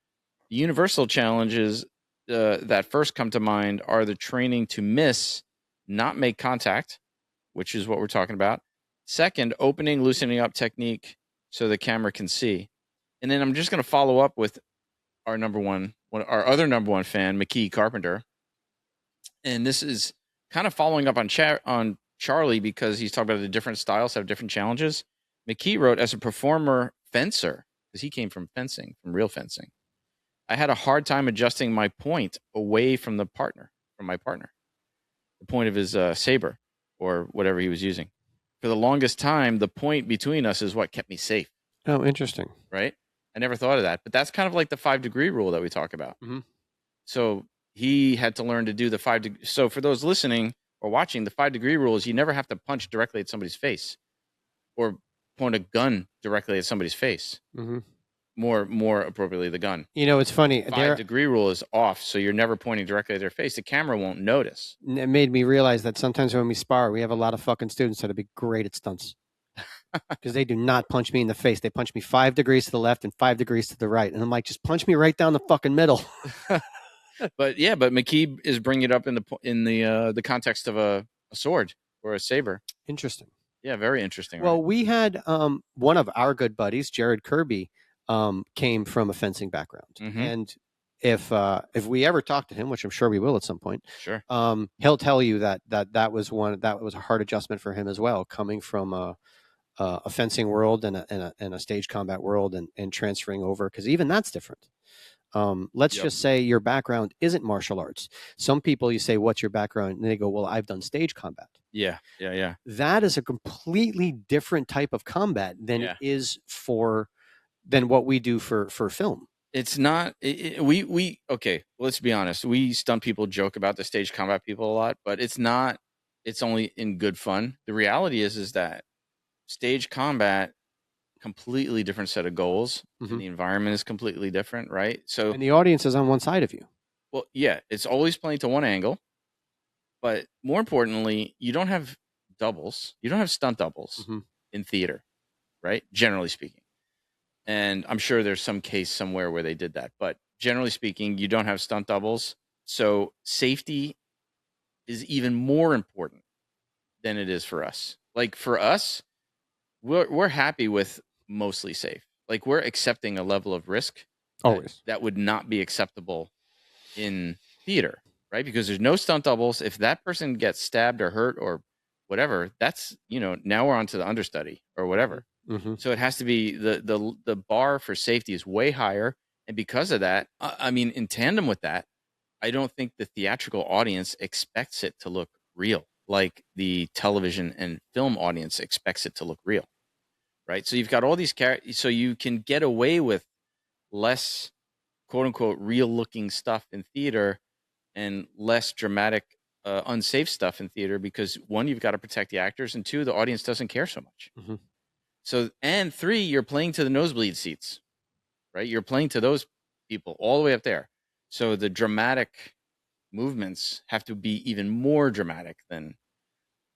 The universal challenges that first come to mind are the training to miss, not make contact, which is what we're talking about. Second, opening, loosening up technique so the camera can see. And then I'm just going to follow up with our other number one fan, McKee Carpenter. And this is kind of following up on Charlie, because he's talking about the different styles have different challenges. McKee wrote, as a performer fencer, because he came from fencing, from real fencing, I had a hard time adjusting my point away from my partner, the point of his saber or whatever he was using. For the longest time, the point between us is what kept me safe. Oh, interesting. Right? I never thought of that, but that's kind of like the 5-degree rule that we talk about. Mm-hmm. So he had to learn to do the 5 degree. So for those listening or watching, the 5-degree rule is you never have to punch directly at somebody's face or point a gun directly at somebody's face. Mm-hmm. More appropriately, the gun. You know, it's funny. 5-degree rule is off, so you're never pointing directly at their face. The camera won't notice. It made me realize that sometimes when we spar, we have a lot of fucking students that would be great at stunts. Because they do not punch me in the face. They punch me 5 degrees to the left and 5 degrees to the right. And I'm like, just punch me right down the fucking middle. But McKee is bringing it up in the context of a sword or a saber. Interesting. Yeah, very interesting. Well, we had one of our good buddies, Jared Kirby, came from a fencing background. Mm-hmm. And if we ever talk to him, which I'm sure we will at some point, sure, he'll tell you that was a hard adjustment for him as well, coming from a fencing world and a stage combat world and transferring over, because even that's different. Let's just say your background isn't martial arts. Some people, you say, what's your background? And they go, well, I've done stage combat. Yeah. That is a completely different type of combat than it is than what we do for film. It's not, we okay, let's be honest. We stunt people joke about the stage combat people a lot, but it's not, it's only in good fun. The reality is that stage combat, completely different set of goals. Mm-hmm. And the environment is completely different, right? So, and the audience is on one side of you. Well, yeah, it's always playing to one angle, but more importantly, you don't have doubles. You don't have stunt doubles in theater, right? Generally speaking. And I'm sure there's some case somewhere where they did that, but generally speaking, you don't have stunt doubles. So safety is even more important than it is for us. Like for us, we're happy with mostly safe. Like we're accepting a level of risk always that would not be acceptable in theater, right? Because there's no stunt doubles. If that person gets stabbed or hurt or whatever, that's, now we're on to the understudy or whatever. Mm-hmm. So it has to be the bar for safety is way higher. And because of that, I mean, in tandem with that, I don't think the theatrical audience expects it to look real like the television and film audience expects it to look real. Right. So you've got all these characters, so you can get away with less quote unquote real looking stuff in theater and less dramatic, unsafe stuff in theater because 1, you've got to protect the actors, and 2, the audience doesn't care so much. Mm-hmm. So, and 3, you're playing to the nosebleed seats, right? You're playing to those people all the way up there. So the dramatic movements have to be even more dramatic than.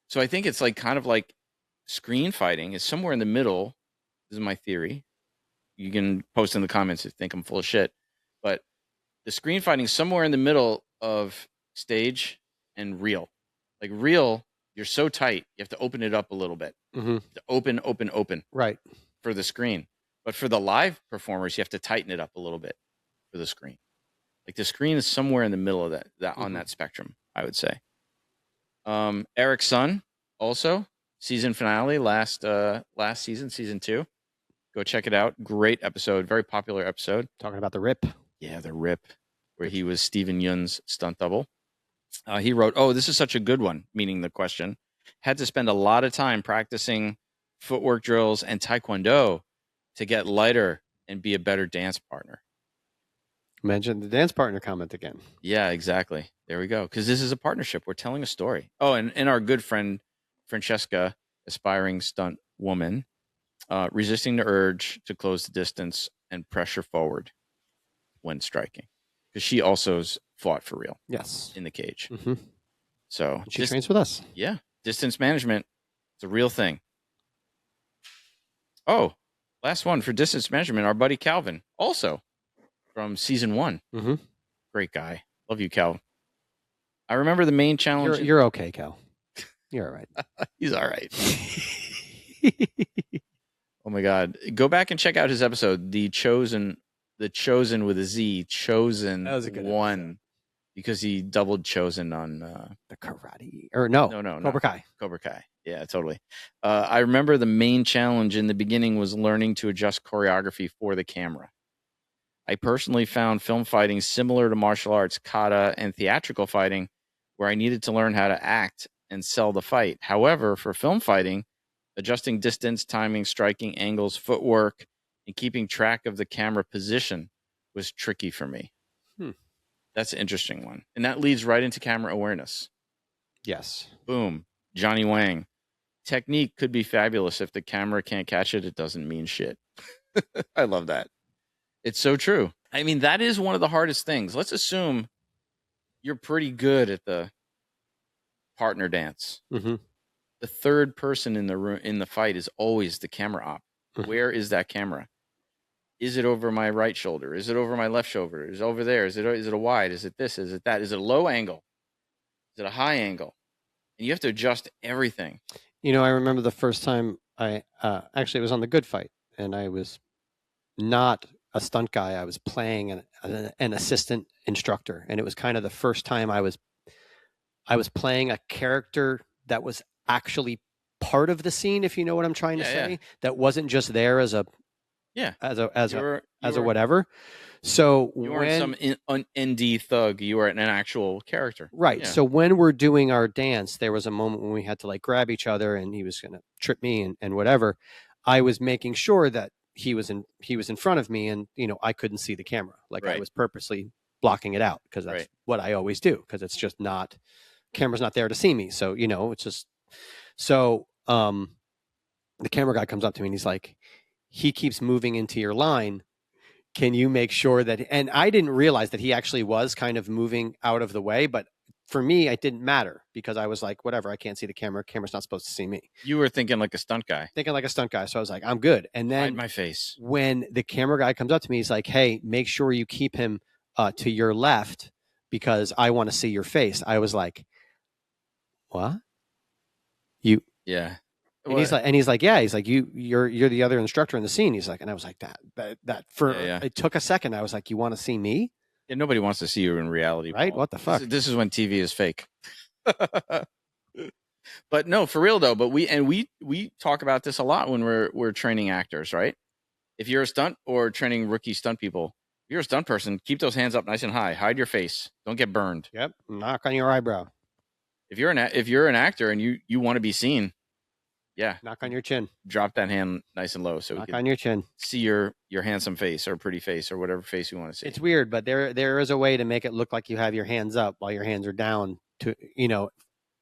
So I think it's like kind of like screen fighting is somewhere in the middle. This is my theory. You can post in the comments if you think I'm full of shit. But the screen fighting is somewhere in the middle of stage and reel. Like reel, you're so tight, you have to open it up a little bit. Mm-hmm. To open. Right. For the screen. But for the live performers, you have to tighten it up a little bit for the screen. Like the screen is somewhere in the middle of that on that spectrum, I would say. Eric's Son, also season finale last season, season 2. Go check it out. Great episode, very popular episode. Talking about the Rip. Yeah, the Rip, where he was Steven Yeun's stunt double. He wrote, "Oh, this is such a good one," meaning the question. Had to spend a lot of time practicing footwork drills and taekwondo to get lighter and be a better dance partner. Mention the dance partner comment again. Yeah, exactly. There we go. Because this is a partnership. We're telling a story. Oh, and our good friend Francesca, aspiring stunt woman, resisting the urge to close the distance and pressure forward when striking. Because she also's fought for real. Yes. In the cage. Mm-hmm. So she trains with us. Yeah. Distance management. It's a real thing. Oh, last one for distance measurement. Our buddy Calvin, also from season 1. Mm-hmm. Great guy. Love you, Cal. I remember the main challenge. You're okay, Cal. You're all right. He's all right. Oh my God. Go back and check out his episode, The Chosen with a Z, Chosen. That was a good one. Episode. Because he doubled Chosen on the karate. Or no, Cobra Kai. Cobra Kai. Yeah, totally. I remember the main challenge in the beginning was learning to adjust choreography for the camera. I personally found film fighting similar to martial arts, kata, and theatrical fighting, where I needed to learn how to act and sell the fight. However, for film fighting, adjusting distance, timing, striking angles, footwork, and keeping track of the camera position was tricky for me. That's an interesting one. And that leads right into camera awareness. Yes. Boom. Johnny Wang. Technique could be fabulous. If the camera can't catch it, it doesn't mean shit. I love that. It's so true. I mean, that is one of the hardest things. Let's assume you're pretty good at the partner dance. Mm-hmm. The third person in the room in the fight is always the camera op. Mm-hmm. Where is that camera? Is it over my right shoulder? Is it over my left shoulder? Is it over there? Is it a wide? Is it this? Is it that? Is it a low angle? Is it a high angle? And you have to adjust everything. You know, I remember the first time actually it was on the Good Fight, and I was not a stunt guy. I was playing an assistant instructor, and it was kind of the first time I was playing a character that was actually part of the scene, if you know what I'm trying to say. Yeah. That wasn't just there as a whatever. So you weren't some ND thug. You were an actual character, right? Yeah. So when we're doing our dance, there was a moment when we had to like grab each other, and he was going to trip me and whatever. I was making sure that he was in front of me, and I couldn't see the camera. Like right. I was purposely blocking it out because that's right. what I always do, because it's just not, camera's not there to see me. So it's just so. The camera guy comes up to me and he's like, he keeps moving into your line. Can you make sure that, and I didn't realize that he actually was kind of moving out of the way, but for me, it didn't matter because I was like, whatever, I can't see the camera. Camera's not supposed to see me. You were thinking like a stunt guy. So I was like, I'm good. And then hide my face. When the camera guy comes up to me, he's like, hey, make sure you keep him to your left because I want to see your face. I was like, what? Yeah. And he's like, yeah. He's like, you're the other instructor in the scene. He's like, and I was like, it took a second. I was like, you want to see me? Yeah, nobody wants to see you in reality, right? Paul. What the fuck? This is when TV is fake. But no, for real though. But we talk about this a lot when we're training actors, right? If you're a stunt or training rookie stunt people, if you're a stunt person, keep those hands up nice and high. Hide your face. Don't get burned. Yep. Knock on your eyebrow. If you're an actor and you want to be seen. Yeah. Knock on your chin. Drop that hand nice and low so knock on your chin. See your handsome face or pretty face or whatever face you want to see. It's weird, but there is a way to make it look like you have your hands up while your hands are down to,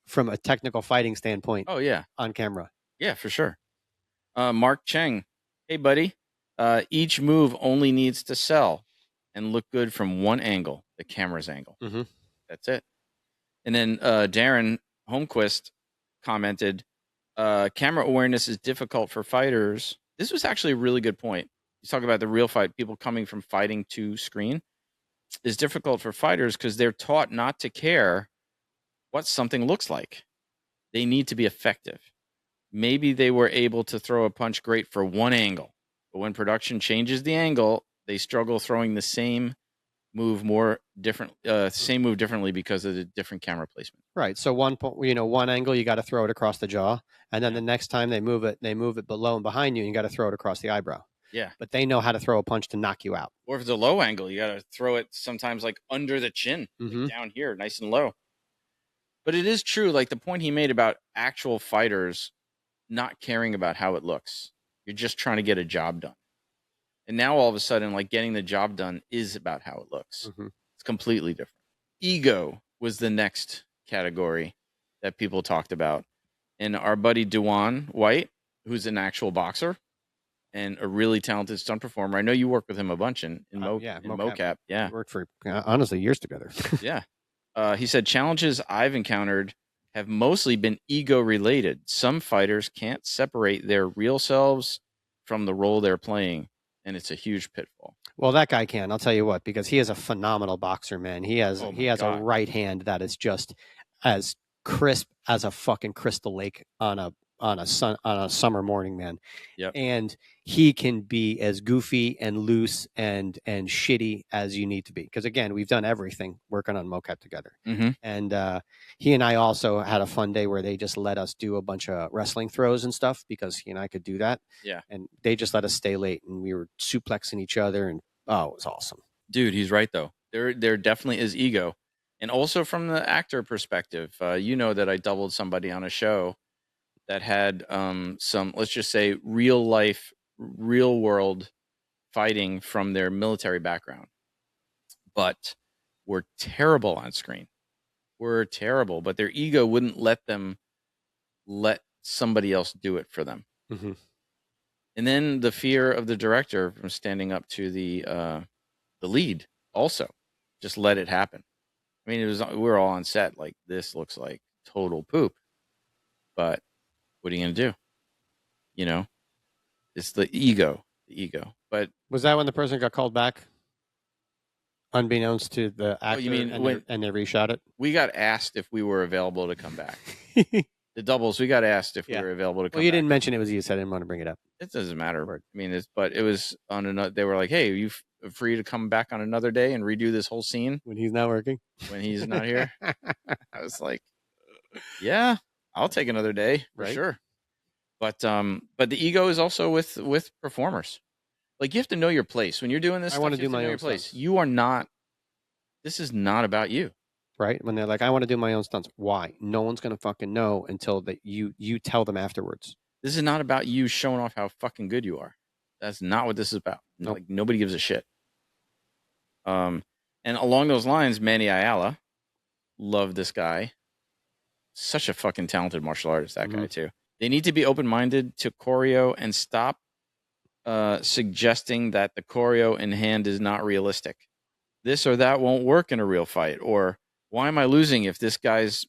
from a technical fighting standpoint. Oh, yeah. On camera. Yeah, for sure. Mark Cheng. Hey, buddy. Each move only needs to sell and look good from one angle, the camera's angle. Mm-hmm. That's it. And then Darren Holmquist commented, Camera awareness is difficult for fighters. This was actually a really good point. You talk about the real fight, people coming from fighting to screen is difficult for fighters because they're taught not to care what something looks like. They need to be effective. Maybe they were able to throw a punch great for one angle, but when production changes the angle, they struggle throwing the same move differently because of the different camera placement. Right. So one angle you got to throw it across the jaw, and then the next time they move it below and behind you, and you got to throw it across the eyebrow. Yeah. But they know how to throw a punch to knock you out. Or if it's a low angle, you got to throw it sometimes like under the chin, like down here, nice and low. But it is true, like the point he made about actual fighters not caring about how it looks. You're just trying to get a job done. And now all of a sudden, like getting the job done is about how it looks. It's completely different. Ego was the next category that people talked about. And our buddy Dewan White, who's an actual boxer and a really talented stunt performer. I know you work with him a bunch in mocap. Yeah. We worked for, honestly, years together. Yeah. He said, challenges I've encountered have mostly been ego related. Some fighters can't separate their real selves from the role they're playing, and it's a huge pitfall. Well, that guy can. I'll tell you what, because he is a phenomenal boxer, man. He has a right hand that is just as crisp as a fucking crystal lake on a summer morning, man. Yep. And he can be as goofy and loose and shitty as you need to be. Because again, we've done everything working on mocap together. And he and I also had a fun day where they just let us do a bunch of wrestling throws and stuff because he and I could do that. Yeah. And they just let us stay late and we were suplexing each other and it was awesome. Dude, he's right though. There definitely is ego. And also from the actor perspective, you know that I doubled somebody on a show that had some, let's just say, real life, real world fighting from their military background, but were terrible on screen. Were terrible, but their ego wouldn't let them let somebody else do it for them. And then the fear of the director from standing up to the lead also just let it happen. I mean, we were all on set like, this looks like total poop, but what are you going to do? You know, it's the ego. But was that when the person got called back, unbeknownst to the actor? You mean and they reshot it? We got asked if we were available to come back. The doubles, we got asked if we were available to come back. Well, you didn't mention it was you, so I didn't want to bring it up. It doesn't matter. I mean, but it was on another. They were like, "Hey, are you free to come back on another day and redo this whole scene when he's not working? When he's not here?" I was like, "Yeah, I'll take another day for sure." But the ego is also with performers. Like you have to know your place when you're doing this. I want to do my own place. Stunts. You are not. This is not about you. Right? When they're like, I want to do my own stunts. Why? No one's going to fucking know until that you tell them afterwards. This is not about you showing off how fucking good you are. That's not what this is about. Nope. Like nobody gives a shit. And along those lines, Manny Ayala, love this guy. Such a fucking talented martial artist, that guy too. They need to be open-minded to choreo and stop suggesting that the choreo in hand is not realistic. This or that won't work in a real fight. Or why am I losing if this guy's,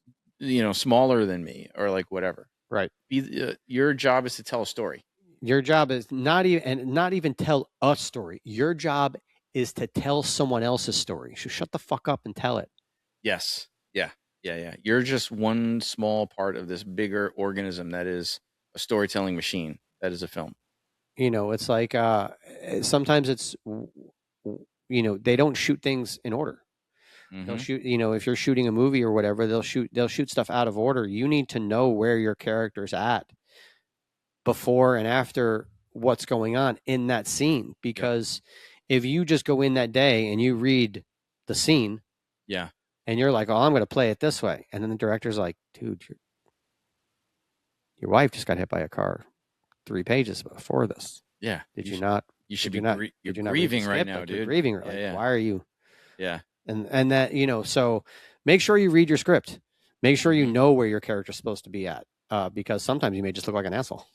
smaller than me or like whatever. Right. Your job is to tell a story. Your job is not even tell a story. Your job is to tell someone else's story. So shut the fuck up and tell it. Yes. Yeah. You're just one small part of this bigger organism that is a storytelling machine. That is a film. It's like sometimes it's, they don't shoot things in order. They'll shoot, if you're shooting a movie or whatever, they'll shoot stuff out of order. You need to know where your character's at before and after what's going on in that scene. Because if you just go in that day and you read the scene, and you're like, oh, I'm going to play it this way. And then the director's like, dude, your wife just got hit by a car 3 pages before this. Yeah. Did you not? You should be grieving right now, dude. You're grieving. Like, why are you? Yeah. And that, so make sure you read your script. Make sure you know where your character's supposed to be at. Because sometimes you may just look like an asshole.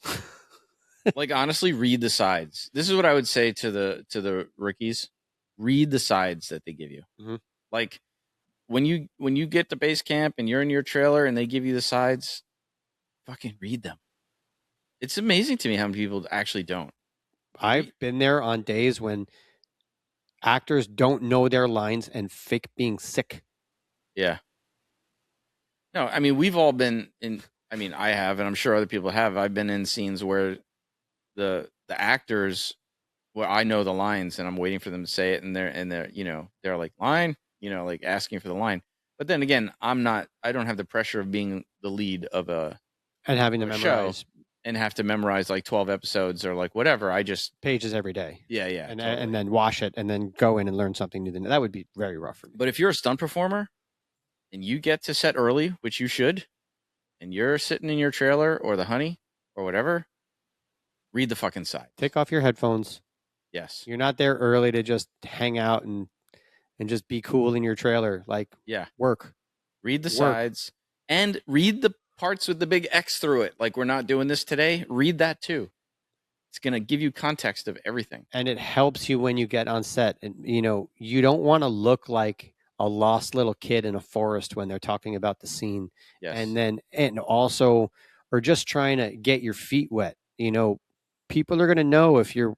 Like, honestly, read the sides. This is what I would say to the rookies. Read the sides that they give you. Like, when you get to base camp and you're in your trailer and they give you the sides, fucking read them. It's amazing to me how many people actually don't. I've been there on days when actors don't know their lines and fake being sick. Yeah. No, I mean, we've all been in, I mean, I have, and I'm sure other people have. I've been in scenes where the actors, where I know the lines and I'm waiting for them to say it, and they're they're like, line, like asking for the line. But then again, I don't have the pressure of being the lead of and having to a show memorize and have to memorize like 12 episodes or like whatever. I just pages every day. Yeah, and totally. and then wash it and then go in and learn something new. That would be very rough for me. But if you're a stunt performer and you get to set early, which you should, and you're sitting in your trailer or the honey or whatever, read the fucking side. Take off your headphones. Yes. You're not there early to just hang out and just be cool in your trailer. Like, yeah, work. Read the sides and read the parts with the big X through it. Like, we're not doing this today. Read that too. It's going to give you context of everything. And it helps you when you get on set. And, you don't want to look like a lost little kid in a forest when they're talking about the scene. Yes. And also, or just trying to get your feet wet. People are going to know if you're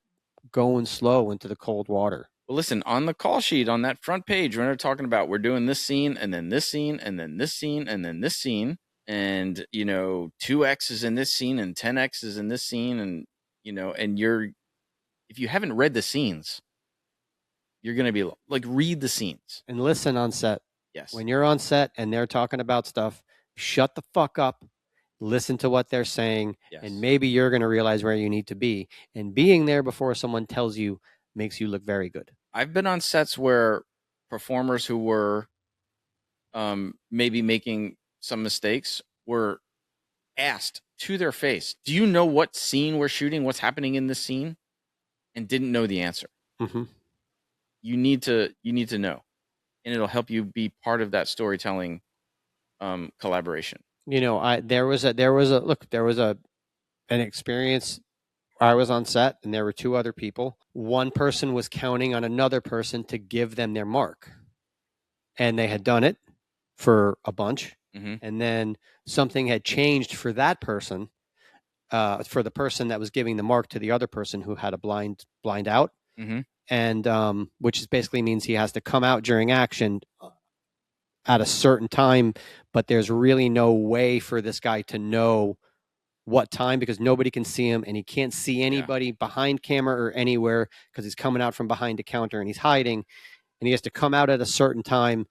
going slow into the cold water. Well, listen, on the call sheet on that front page, when they're talking about we're doing this scene and then this scene and then this scene and then this scene, and 2X is in this scene and 10X is in this scene, and and if you haven't read the scenes, you're going to be like, read the scenes and listen on set. Yes. When you're on set and they're talking about stuff, shut the fuck up. Listen to what they're saying. Yes. And maybe you're going to realize where you need to be. And being there before someone tells you makes you look very good. I've been on sets where performers who were maybe making some mistakes were asked to their face, do you know what scene we're shooting? What's happening in this scene? And didn't know the answer. Mm-hmm. You need to know, and it'll help you be part of that storytelling collaboration. There was an experience. I was on set and there were two other people. One person was counting on another person to give them their mark, and they had done it for a bunch. Mm-hmm. And then something had changed for that person, for the person that was giving the mark to the other person who had a blind out. Mm-hmm. And which basically means he has to come out during action at a certain time, but there's really no way for this guy to know what time, because nobody can see him and he can't see anybody behind camera or anywhere because he's coming out from behind the counter and he's hiding, and he has to come out at a certain time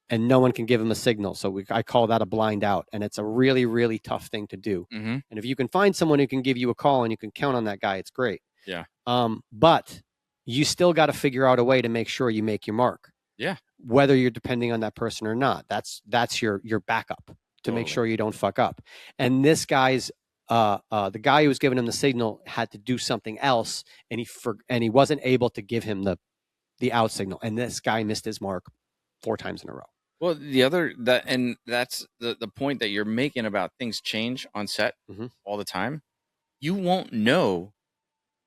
and no one can give him a signal. So I call that a blind out, and it's a really, really tough thing to do. Mm-hmm. And if you can find someone who can give you a call and you can count on that guy, it's great. Yeah. But you still got to figure out a way to make sure you make your mark. Yeah. Whether you're depending on that person or not, that's your backup to make sure you don't fuck up. And this guy's the guy who was giving him the signal had to do something else, and he wasn't able to give him the out signal, and this guy missed his mark 4 times in a row. Well, that's the point that you're making about things change on set all the time. You won't know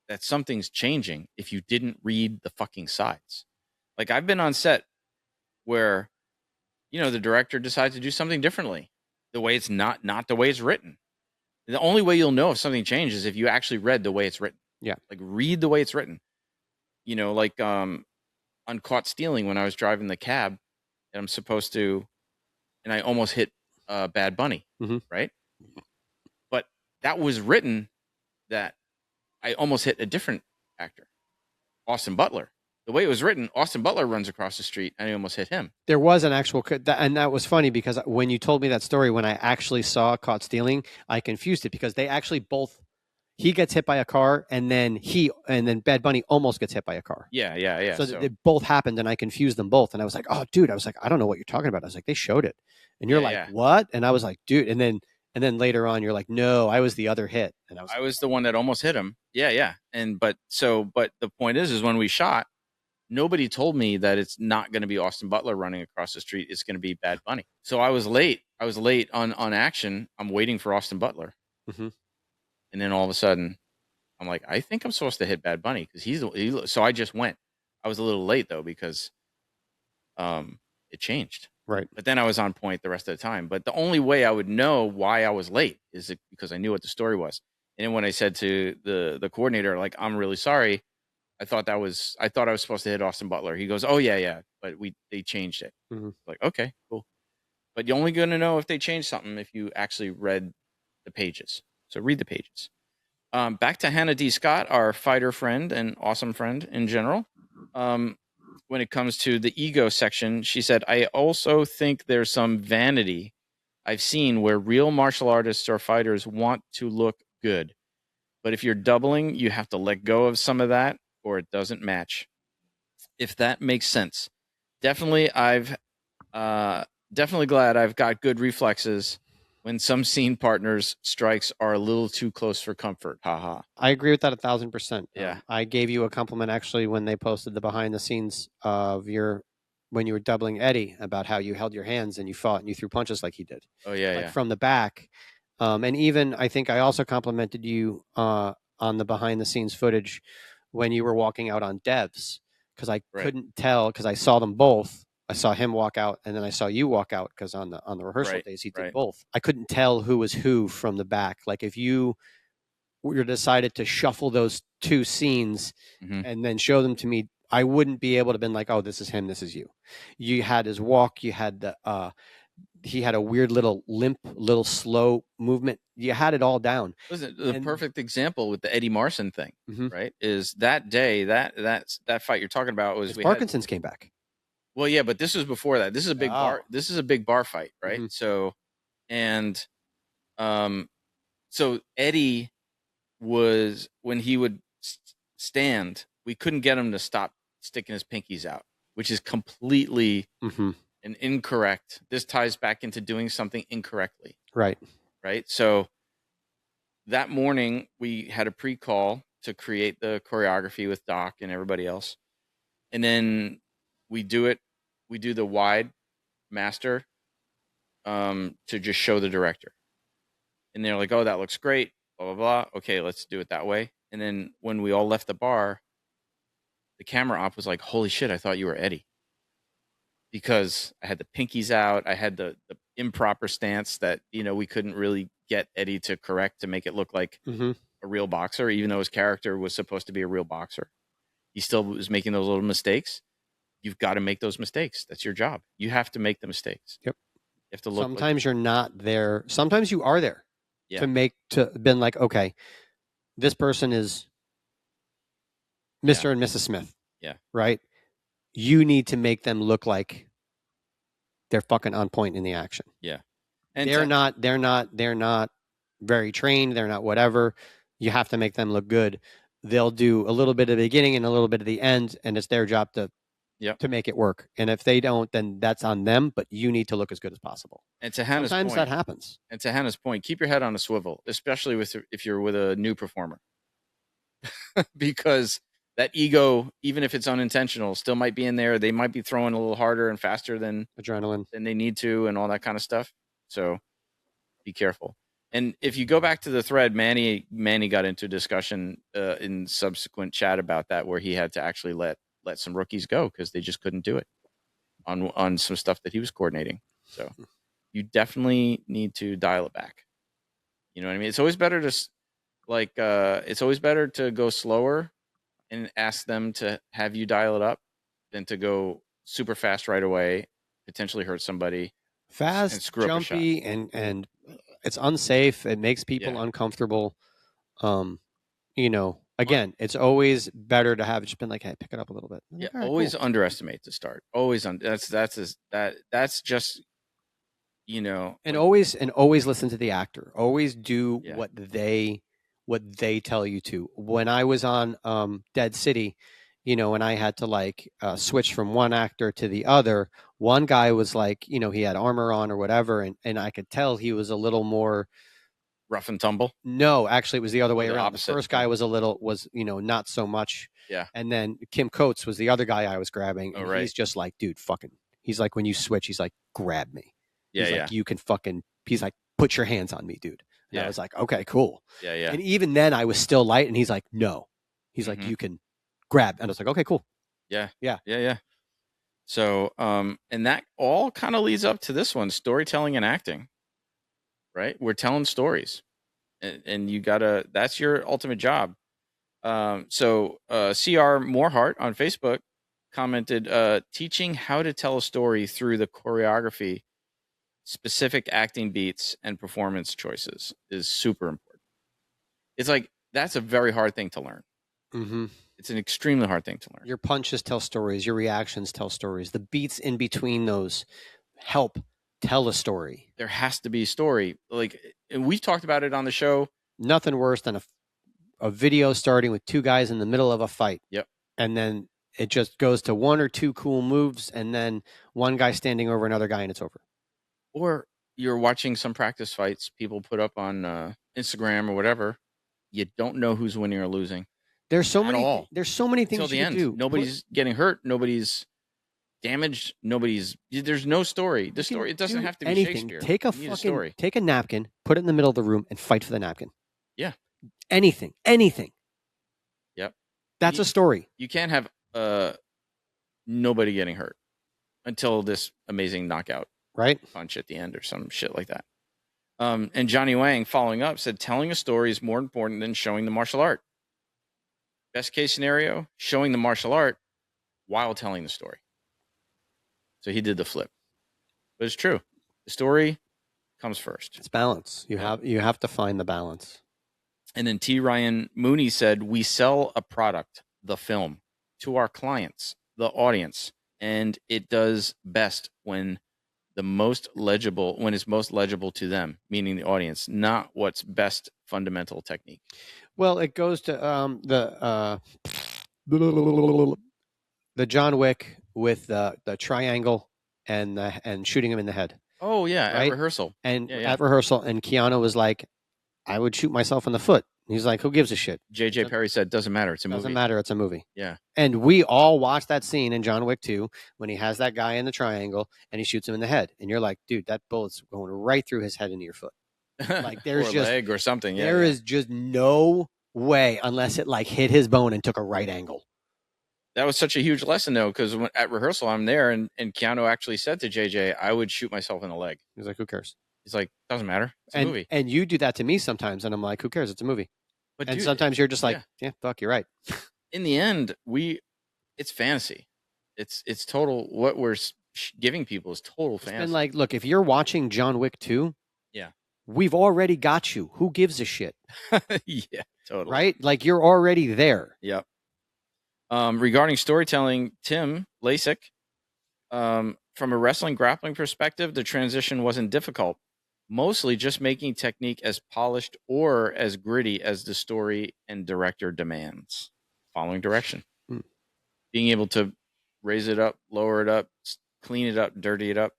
that something's changing if you didn't read the fucking sides. Like, I've been on set where, the director decides to do something differently, the way it's not the way it's written. The only way you'll know if something changes is if you actually read the way it's written. Yeah. Like, read the way it's written. Like on Caught Stealing, when I was driving the cab and I'm supposed to, and I almost hit Bad Bunny, right? But that was written that I almost hit a different actor, Austin Butler. The way it was written, Austin Butler runs across the street and I almost hit him. There was an actual, and that was funny because when you told me that story, when I actually saw Caught Stealing, I confused it because they actually both, he gets hit by a car and then Bad Bunny almost gets hit by a car. Yeah. So they both happened and I confused them both. And I was like, oh, dude, I don't know what you're talking about. I was like, they showed it. And you're like, what? And I was like, dude. And then later on, you're like, no, I was the other hit. And I was the one that almost hit him. Yeah. But the point is when we shot, nobody told me that it's not going to be Austin Butler running across the street. It's going to be Bad Bunny. So I was late. On action. I'm waiting for Austin Butler. Mm-hmm. And then all of a sudden, I'm like, I think I'm supposed to hit Bad Bunny because so I just went. I was a little late though because it changed. Right. But then I was on point the rest of the time. But the only way I would know why I was late is because I knew what the story was. And then when I said to the coordinator, like, I'm really sorry, I thought I was supposed to hit Austin Butler. He goes, oh yeah, but they changed it. Mm-hmm. Like, okay, cool. But you're only going to know if they changed something if you actually read the pages. So read the pages. Back to Hannah D. Scott, our fighter friend and awesome friend in general. When it comes to the ego section, she said, I also think there's some vanity I've seen where real martial artists or fighters want to look good. But if you're doubling, you have to let go of some of that or it doesn't match. If that makes sense. Definitely, definitely glad I've got good reflexes when some scene partners' strikes are a little too close for comfort. Haha. I agree with that 1,000%. Yeah. I gave you a compliment actually when they posted the behind the scenes of when you were doubling Eddie about how you held your hands and you fought and you threw punches like he did. Oh yeah, like yeah. from the back. And even I think I also complimented you on the behind the scenes footage when you were walking out on Devs because I couldn't tell because I saw them both. I saw him walk out and then I saw you walk out because on the rehearsal days he did both. I couldn't tell who was who from the back. Like if you were decided to shuffle those two scenes and then show them to me, I wouldn't be able to have been like, oh, this is him, this is you. You had his walk, you had the he had a weird little limp, little slow movement. You had it all down. Listen, the perfect example with the Eddie Marson thing, right? Is that day that fight you're talking about was Parkinson's came back. Well, yeah, but this was before that. This is a big bar. This is a big bar fight, right? So, and, so Eddie was when he would stand, we couldn't get him to stop sticking his pinkies out, which is completely an incorrect. This ties back into doing something incorrectly. Right. Right. So that morning we had a pre-call to create the choreography with Doc and everybody else. And then we do the wide master to just show the director. And they're like, oh, that looks great. Blah, blah, blah. Okay, let's do it that way. And then when we all left the bar, the camera op was like, holy shit, I thought you were Eddie. Because I had the pinkies out. I had the improper stance that, we couldn't really get Eddie to correct to make it look like a real boxer, even though his character was supposed to be a real boxer. He still was making those little mistakes. You've got to make those mistakes. That's your job. You have to make the mistakes. Yep. You have to look. Sometimes you're not there. Sometimes you are there to been like, okay, this person is Mr. and Mrs. Smith. Yeah. Right. You need to make them look like they're fucking on point in the action. Yeah. And they're not very trained. They're not whatever. You have to make them look good. They'll do a little bit of the beginning and a little bit of the end, and it's their job to make it work. And if they don't, then that's on them, but you need to look as good as possible. And to Hannah's Sometimes point, that happens. And to Hannah's point, keep your head on a swivel, especially if you're with a new performer. Because that ego, even if it's unintentional, still might be in there. They might be throwing a little harder and faster than adrenaline than they need to and all that kind of stuff. So be careful. And if you go back to the thread, Manny got into a discussion in subsequent chat about that, where he had to actually let some rookies go because they just couldn't do it on some stuff that he was coordinating. So you definitely need to dial it back. You know what I mean? It's always better to go slower and ask them to have you dial it up than to go super fast right away, potentially hurt somebody. Fast, and jumpy, and it's unsafe. It makes people uncomfortable. Again, it's always better to have just been like, hey, pick it up a little bit. Yeah, right, always cool. Underestimate to start. Always that's just and always listen to the actor. Always do what they tell you to. When I was on Dead City, and I had to switch from one actor to the other, one guy was like, he had armor on or whatever, and I could tell he was a little more rough and tumble. No, actually it was the other way around. The first guy was not so much. Yeah. And then Kim Coates was the other guy I was grabbing. Oh, and right. He's just like, dude, he's like, when you switch, he's like, grab me. Yeah, he's like, you can he's like, put your hands on me, dude. And I was like, okay, cool. Yeah, yeah. And even then I was still light, and he's like, no. He's like, you can grab. And I was like, okay, cool. Yeah. Yeah. Yeah, yeah. So, and that all kind of leads up to this one, storytelling and acting, right? We're telling stories. and you gotta. That's your ultimate job. So CR Moreheart on Facebook commented, teaching how to tell a story through the choreography, specific acting beats, and performance choices is super important. It's like, that's a very hard thing to learn. Mm-hmm. It's an extremely hard thing to learn. Your punches tell stories. Your reactions tell stories. The beats in between those help tell a story. There has to be a story. Like, and we've talked about it on the show. Nothing worse than a video starting with two guys in the middle of a fight. Yep. And then it just goes to one or two cool moves, and then one guy standing over another guy, and it's over. Or you're watching some practice fights people put up on Instagram or whatever. You don't know who's winning or losing. There's so many. There's so many things you can do. Nobody's getting hurt. Nobody's damaged. There's no story. The story. It doesn't have to be anything. Shakespeare. Take a napkin, put it in the middle of the room, and fight for the napkin. Yeah. Anything. Yep. That's a story. You can't have nobody getting hurt until this amazing knockout punch at the end or some shit like that. And Johnny Wang, following up, said telling a story is more important than showing the martial art. Best case scenario, showing the martial art while telling the story. So he did the flip. But it's true. The story comes first. It's balance. You have to find the balance. And then T. Ryan Mooney said, we sell a product, the film, to our clients, the audience, and it does best when it's most legible to them, meaning the audience, not what's best fundamental technique. Well, it goes to the John Wick with the triangle and shooting him in the head. Oh yeah, right? At rehearsal. At rehearsal, and Keanu was like, I would shoot myself in the foot. He's like, who gives a shit? J.J. Perry said, doesn't matter. It's a movie. Doesn't matter. It's a movie. Yeah. And we all watched that scene in John Wick 2 when he has that guy in the triangle and he shoots him in the head. And you're like, dude, that bullet's going right through his head into your foot. Like there's or just leg or something. Yeah. There is just no way unless it like hit his bone and took a right angle. That was such a huge lesson though, because at rehearsal I'm there and Keanu actually said to JJ, I would shoot myself in the leg. He's like, who cares? He's like, doesn't matter. It's a movie. And you do that to me sometimes, and I'm like, who cares? It's a movie. But and dude, sometimes you're just like, yeah, fuck, you're right. In the end, it's fantasy. It's total. What we're giving people is total fantasy. And like, look, if you're watching John Wick 2, yeah, we've already got you. Who gives a shit? Yeah, totally. Right? Like you're already there. Yep. Regarding storytelling, Tim Lasik, from a wrestling grappling perspective, the transition wasn't difficult. Mostly just making technique as polished or as gritty as the story and director demands. Following direction. Being able to raise it up, lower it up, clean it up, dirty it up.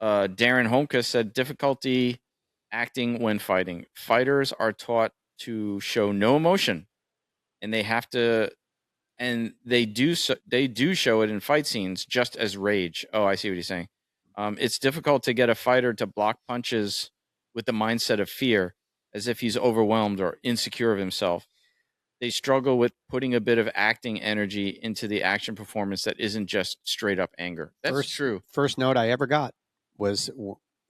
Darren Homka said, difficulty acting when fighting. Fighters are taught to show no emotion, and they have to, and they do show it in fight scenes just as rage. Oh, I see what he's saying. It's difficult to get a fighter to block punches with the mindset of fear, as if he's overwhelmed or insecure of himself. They struggle with putting a bit of acting energy into the action performance that isn't just straight up anger. That's true. First note I ever got was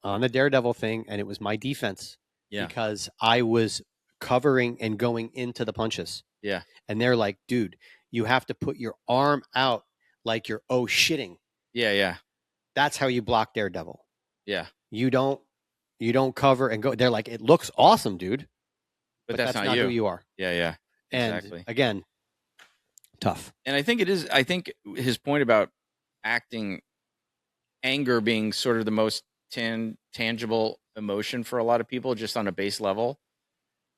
on the Daredevil thing, and it was my defense. Yeah. Because I was covering and going into the punches. Yeah. And they're like, dude, you have to put your arm out like you're shitting. Yeah, yeah. That's how you block Daredevil. Yeah. You don't cover and go. They're like, it looks awesome, dude. But that's not who you are. Yeah, yeah. Exactly. And again, tough. And I think his point about anger being sort of the most tangible emotion for a lot of people, just on a base level.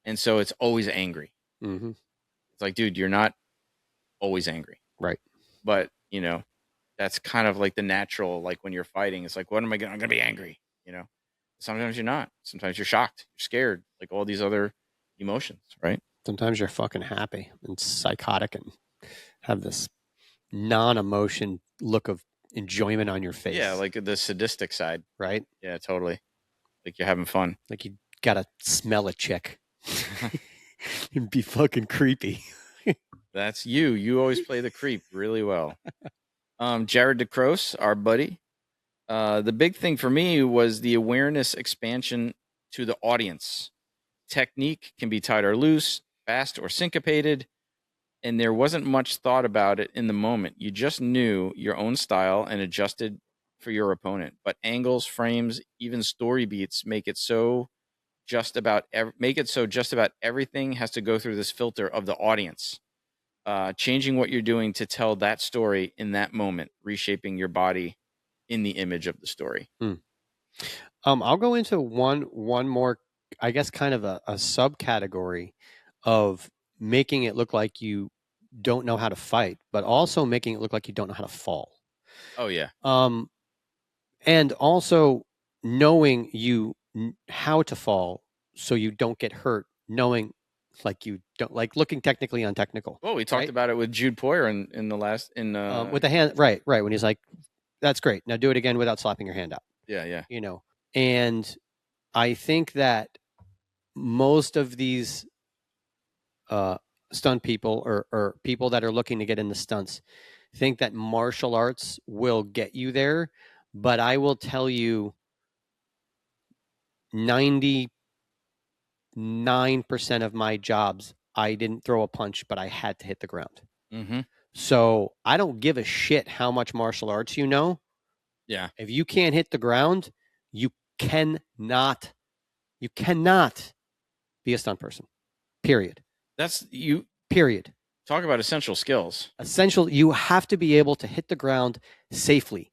And so it's always angry. Mm-hmm. It's like, dude, you're not always angry. Right. But, that's kind of like the natural, like when you're fighting, it's like, what am I going to be angry? Sometimes you're not. Sometimes you're shocked. You're scared. Like all these other emotions, right? Sometimes you're fucking happy and psychotic and have this non-emotion look of enjoyment on your face. Yeah, like the sadistic side. Right? Yeah, totally. Like you're having fun. Like you gotta smell a chick and be fucking creepy. That's you. You always play the creep really well. Jared DeCrose, our buddy. The big thing for me was the awareness expansion to the audience. technique can be tight or loose, fast or syncopated, and there wasn't much thought about it in the moment. You just knew your own style and adjusted for your opponent. But angles, frames, even story beats make it so just about everything has to go through this filter of the audience. Changing what you're doing to tell that story in that moment, reshaping your body in the image of the story. I'll go into one more, I guess, kind of a subcategory of making it look like you don't know how to fight, but also making it look like you don't know how to fall. Oh yeah. And also knowing how to fall so you don't get hurt, knowing like you don't, like looking technically untechnical. Well, we talked about it with Jude Poyer in the last with the hand, right, when he's like, that's great. Now do it again without slapping your hand out. Yeah. You know, and I think that most of these stunt people or people that are looking to get into stunts think that martial arts will get you there. But I will tell you 99% of my jobs, I didn't throw a punch, but I had to hit the ground. Mm-hmm. So I don't give a shit how much martial arts you know. Yeah. If you can't hit the ground, you cannot be a stunt person. Period. That's you. Period. Talk about essential skills. You have to be able to hit the ground safely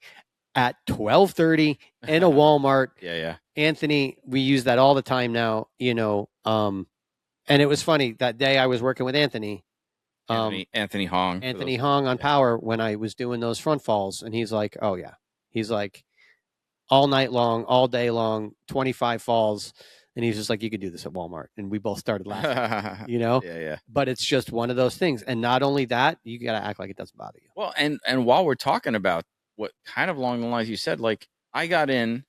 at 12:30 in a Walmart. Yeah. Anthony, we use that all the time now, and it was funny that day I was working with Anthony Anthony Hong on Power when I was doing those front falls, and he's like, oh yeah, he's like, all night long, all day long, 25 falls. And he's just like, you could do this at Walmart. And we both started laughing, Yeah. But it's just one of those things. And not only that, you got to act like it doesn't bother you. Well, and while we're talking about what kind of along the lines you said, like I got in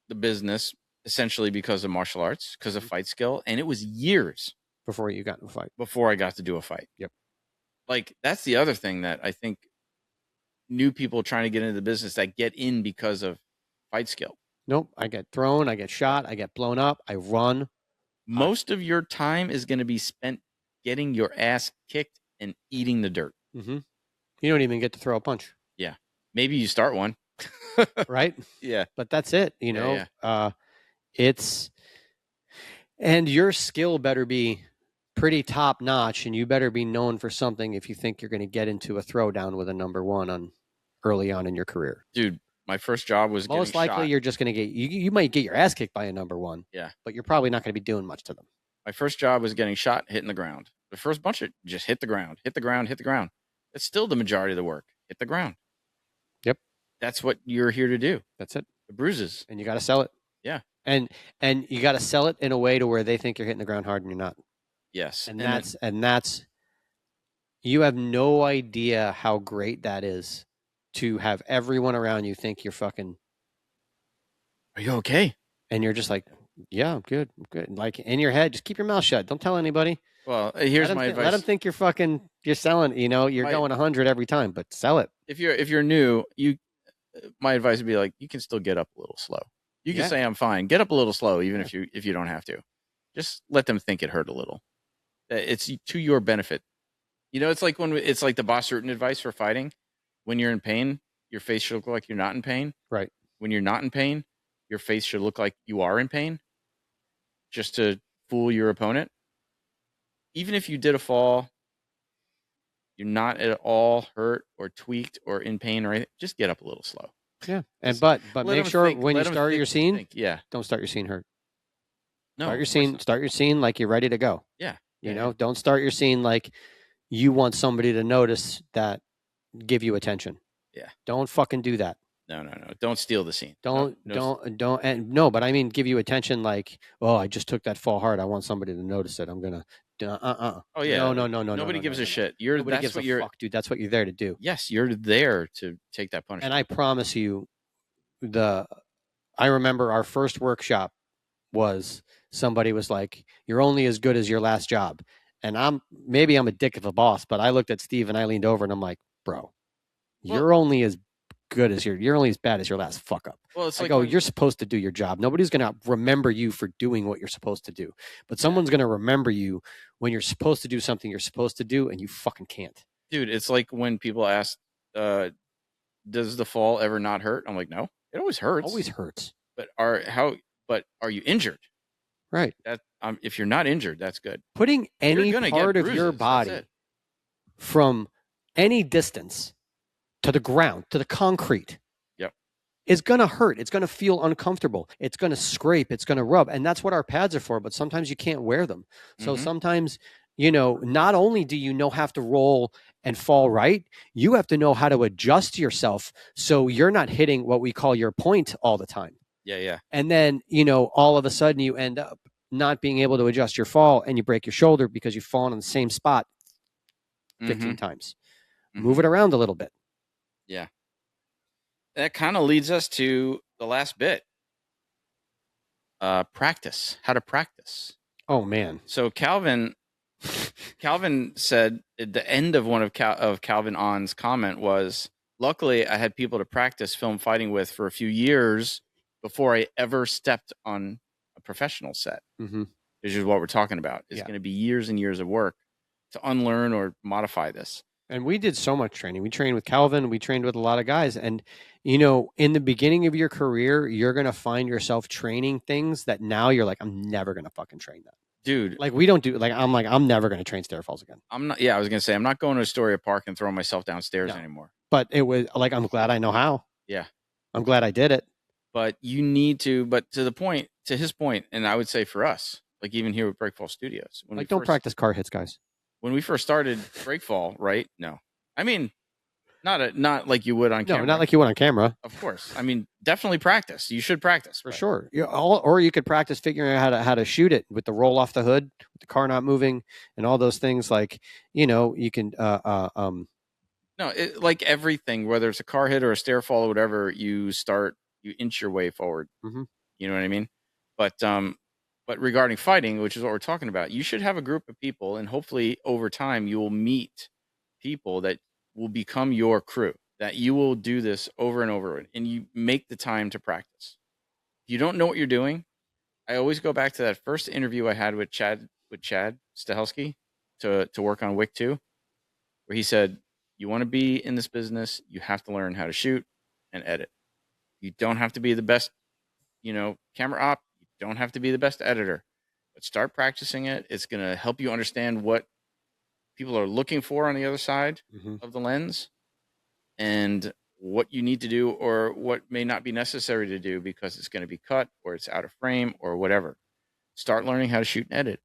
the business essentially because of martial arts, because of fight skill. And it was years before you got in a fight, before I got to do a fight. Yep. Like that's the other thing that I think new people trying to get into the business that get in because of fight skill. Nope. I get thrown, I get shot, I get blown up, I run. Most of your time is going to be spent getting your ass kicked and eating the dirt. Mm-hmm. You don't even get to throw a punch. Yeah. Maybe you start one. Right? Yeah. But that's it, and your skill better be pretty top notch, and you better be known for something if you think you're going to get into a throwdown with a number one early on in your career. Dude, my first job was most likely shot. You're just going to get you might get your ass kicked by a number one. Yeah. But you're probably not going to be doing much to them. My first job was getting shot, hitting the ground. The first bunch of just hit the ground. It's still the majority of the work. Hit the ground. Yep. That's what you're here to do. That's it. The bruises. And you got to sell it. Yeah. And you got to sell it in a way to where they think you're hitting the ground hard and you're not. Yes. And that's you have no idea how great that is to have everyone around you think you're fucking. Are you okay? And you're just like, yeah, I'm good. Like in your head, just keep your mouth shut. Don't tell anybody. Well, here's my advice. Let them think you're selling, you're going 100 every time, but sell it. If you're new, my advice would be like, you can still get up a little slow. You can say I'm fine. Get up a little slow, even if you don't have to. Just let them think it hurt a little. It's to your benefit. It's like it's like the Boss Rutan advice for fighting. When you're in pain, your face should look like you're not in pain. Right. When you're not in pain, your face should look like you are in pain, just to fool your opponent. Even if you did a fall, you're not at all hurt or tweaked or in pain or anything, just get up a little slow. Yeah. And but make sure when you start your scene, don't start your scene hurt. No. Start your scene like you're ready to go. Yeah. Don't start your scene like you want somebody to notice that, give you attention. Yeah. Don't fucking do that. No. Don't steal the scene. Don't. But I mean, give you attention like, oh, I just took that fall hard. I want somebody to notice it. I'm going to, Oh yeah. No. Nobody gives a shit. Fuck, dude. That's what you're there to do. Yes. You're there to take that punishment. And I promise you I remember our first workshop was somebody was like, you're only as good as your last job. And maybe I'm a dick of a boss, but I looked at Steve and I leaned over and I'm like, bro, you're only as good as you're only as bad as your last fuck up. Well, it's I like go, you're supposed to do your job. Nobody's going to remember you for doing what you're supposed to do, but someone's going to remember you when you're supposed to do something you're supposed to do and you fucking can't. dude, it's like when people ask, does the fall ever not hurt? I'm like, no, it always hurts. Always hurts. But are you injured? Right. That if you're not injured, that's good. Putting any part of your body from any distance to the ground, to the concrete, is going to hurt. It's going to feel uncomfortable. It's going to scrape. It's going to rub. And that's what our pads are for. But sometimes you can't wear them. So sometimes, not only do you have to roll and fall right, you have to know how to adjust yourself so you're not hitting what we call your point all the time. Yeah. And then, all of a sudden you end up not being able to adjust your fall and you break your shoulder because you've fallen in the same spot 15 times. Move it around a little bit. Yeah. That kind of leads us to the last bit. Practice. How to practice. Oh, man. So Calvin said at the end of one of Calvin On's comment was, luckily I had people to practice film fighting with for a few years before I ever stepped on a professional set. Which is what we're talking about. It's going to be years and years of work to unlearn or modify this. And we did so much training. We trained with Calvin. We trained with a lot of guys. And, in the beginning of your career, you're going to find yourself training things that now you're like, I'm never going to fucking train that. Dude. Like, we don't do, I'm never going to train stair falls again. I'm not, I was going to say, I'm not going to Astoria Park and throwing myself downstairs anymore. But it was like, I'm glad I know how. Yeah. I'm glad I did it. But you need to, to his point, and I would say for us, like even here with Breakfall Studios. Don't practice car hits, guys. When we first started Breakfall, right? No. I mean, not like you would on camera. No, not like you would on camera. Of course. I mean, definitely practice. You should practice. For sure. Or you could practice figuring out how to shoot it with the roll off the hood, with the car not moving, and all those things. Like, you can... No, like everything, whether it's a car hit or a stair fall or whatever, you inch your way forward. You know what I mean? But regarding fighting, which is what we're talking about, you should have a group of people, and hopefully over time you will meet people that will become your crew, that you will do this over and over, and you make the time to practice. If you don't know what you're doing, I always go back to that first interview I had with Chad Stahelski to work on Wick 2, where he said, you want to be in this business, you have to learn how to shoot and edit. You don't have to be the best, camera op. You don't have to be the best editor, but start practicing it. It's going to help you understand what people are looking for on the other side of the lens and what you need to do or what may not be necessary to do because it's going to be cut or it's out of frame or whatever. Start learning how to shoot and edit.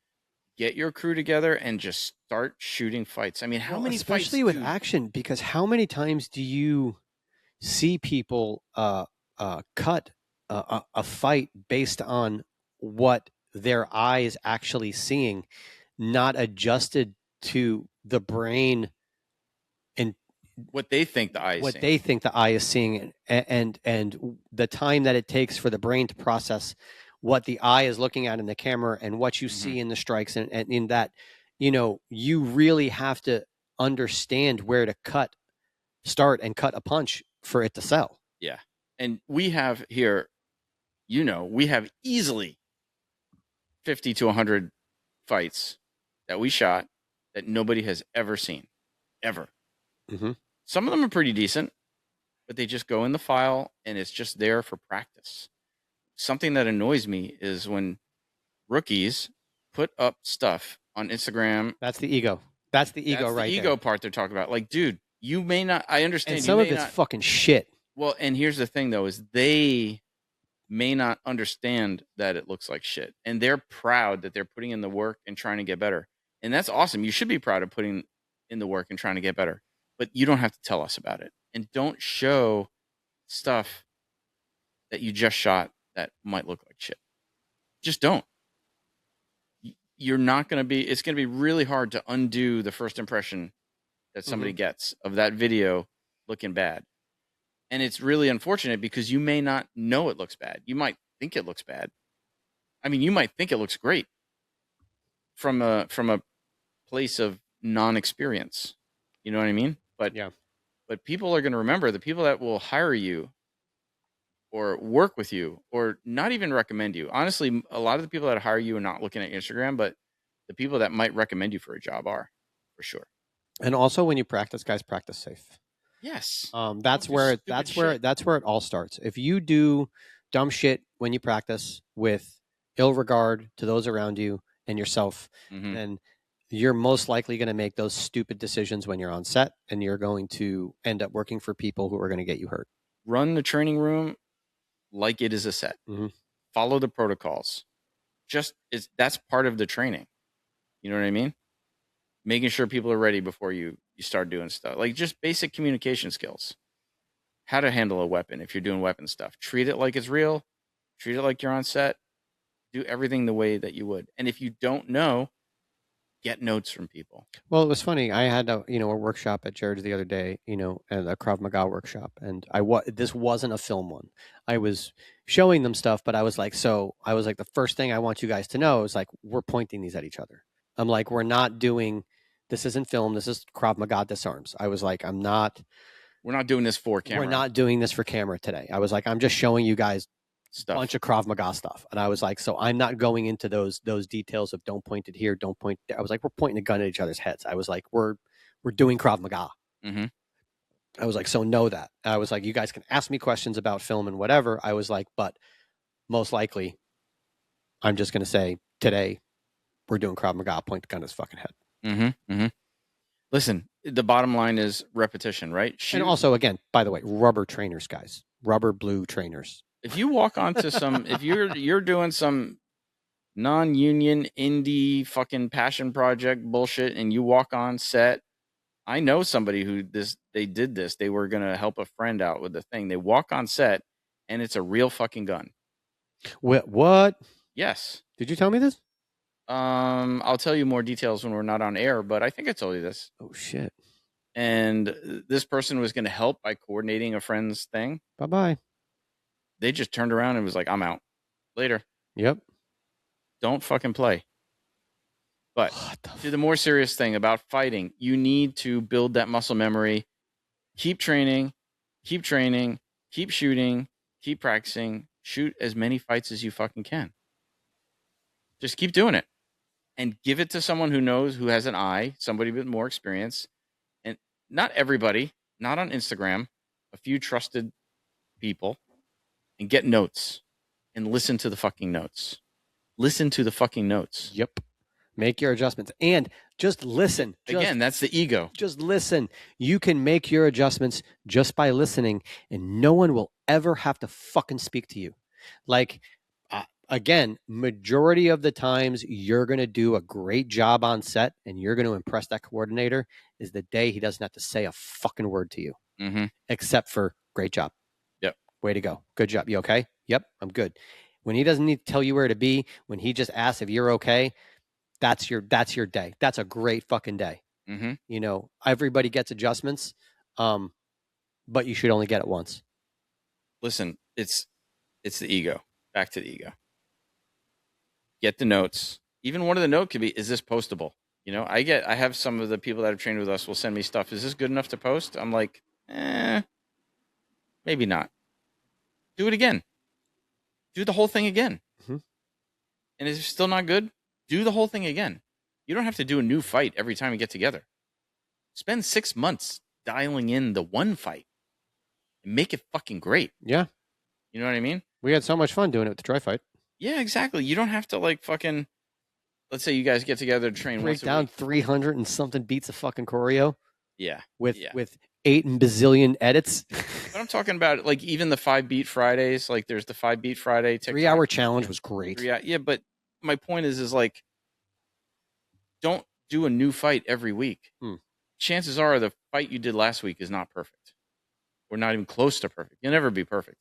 Get your crew together and just start shooting fights. I mean, how many fights? Especially with action, because how many times do you see people cut a fight based on what their eye is actually seeing, not adjusted to the brain and what they think the eye is seeing, and the time that it takes for the brain to process what the eye is looking at in the camera and what you see in the strikes, and in that, you really have to understand where to start and cut a punch for it to sell. Yeah. And we have here, we have easily 50 to 100 fights that we shot that nobody has ever seen, ever. Some of them are pretty decent, but they just go in the file and it's just there for practice. Something that annoys me is when rookies put up stuff on Instagram. That's the ego. That's the ego, right? The ego part they're talking about. Like, dude, you may not. I understand. And some of it's fucking shit. Well, and here's the thing, though, is they may not understand that it looks like shit, and they're proud that they're putting in the work and trying to get better, and that's awesome. You should be proud of putting in the work and trying to get better, but you don't have to tell us about it, and don't show stuff that you just shot that might look like shit. Just don't. You're not going to be, it's going to be really hard to undo the first impression that somebody gets of that video looking bad. And it's really unfortunate because you may not know it looks bad. You might think it looks bad. I mean, you might think it looks great from a place of non-experience. You know what I mean? But But people are going to remember the people that will hire you or work with you or not even recommend you. Honestly, a lot of the people that hire you are not looking at Instagram, but the people that might recommend you for a job are, for sure. And also, when you practice, guys, practice safe. Yes. That's where it all starts. If you do dumb shit when you practice with ill regard to those around you and yourself, then you're most likely going to make those stupid decisions when you're on set, and you're going to end up working for people who are going to get you hurt. Run the training room like it is a set. Follow the protocols. That's part of the training. You know what I mean? Making sure people are ready before you start doing stuff. Like just basic communication skills. How to handle a weapon if you're doing weapon stuff. Treat it like it's real. Treat it like you're on set. Do everything the way that you would. And if you don't know, get notes from people. Well, it was funny. I had a workshop at Jared's the other day, and a Krav Maga workshop, and this wasn't a film one. I was showing them stuff, but I was like, the first thing I want you guys to know is like, we're pointing these at each other. I'm like, we're not doing, this isn't film. This is Krav Maga disarms. I was like, we're not doing this for camera. We're not doing this for camera today. I was like, I'm just showing you guys a bunch of Krav Maga stuff. And I was like, so I'm not going into those details of don't point it here, don't point there. I was like, we're pointing a gun at each other's heads. I was like, we're doing Krav Maga. I was like, so know that. I was like, you guys can ask me questions about film and whatever. I was like, but most likely I'm just going to say today we're doing Krav Maga, point the gun at his fucking head. Listen, the bottom line is repetition, right? And also, again, by the way, rubber trainers, guys, rubber blue trainers. If you walk onto some, if you're doing some non-union indie fucking passion project bullshit and you walk on set, I know somebody who they did this. They were going to help a friend out with the thing. They walk on set and it's a real fucking gun. What? Yes. Did you tell me this? I'll tell you more details when we're not on air, but I think I told you this. Oh, shit. And this person was going to help by coordinating a friend's thing. Bye-bye. They just turned around and was like, I'm out. Later. Yep. Don't fucking play. But to the more serious thing about fighting, you need to build that muscle memory. Keep training, keep shooting, keep practicing. Shoot as many fights as you fucking can. Just keep doing it. And give it to someone who knows, who has an eye, somebody with more experience. And not everybody, not on Instagram, a few trusted people. And get notes. And listen to the fucking notes. Listen to the fucking notes. Yep. Make your adjustments. And just listen. Again, that's the ego. Just listen. You can make your adjustments just by listening, and no one will ever have to fucking speak to you. Like, again, majority of the times you're going to do a great job on set and you're going to impress that coordinator is the day he doesn't have to say a fucking word to you. Except for great job. Yep. Way to go. Good job. You okay? Yep, I'm good. When he doesn't need to tell you where to be, when he just asks if you're okay, that's your day. That's a great fucking day. Everybody gets adjustments, but you should only get it once. Listen, it's the ego. Back to the ego. Get the notes. Even one of the notes could be, is this postable? I have some of the people that have trained with us will send me stuff. Is this good enough to post? I'm like, maybe not. Do it again. Do the whole thing again. And if it's still not good, do the whole thing again. You don't have to do a new fight every time you get together. Spend 6 months dialing in the one fight and make it fucking great. Yeah. You know what I mean? We had so much fun doing it with the try fight. Yeah, exactly. You don't have to let's say you guys get together to train break down 300 and something beats of fucking choreo. Yeah. With 8 bazillion edits. But I'm talking about even the 5 Beat Fridays. Like there's the 5 Beat Friday TikTok. 3-hour challenge was great. Yeah, but my point is don't do a new fight every week. Chances are the fight you did last week is not perfect. Or not even close to perfect. You'll never be perfect.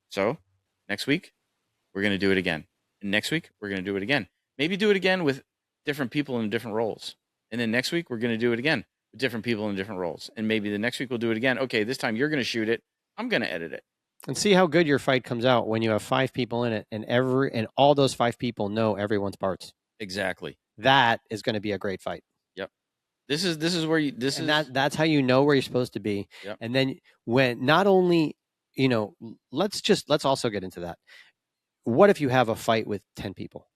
So next week, we're going to do it again. And next week, we're going to do it again. Maybe do it again with different people in different roles. And then next week, we're going to do it again with different people in different roles. And maybe the next week, we'll do it again. Okay, this time you're going to shoot it. I'm going to edit it. And see how good your fight comes out when you have 5 people in it and all those 5 people know everyone's parts. Exactly. That is going to be a great fight. Yep. This is where you. That's how you know where you're supposed to be. Yep. And then when not only let's also get into that. What if you have a fight with 10 people?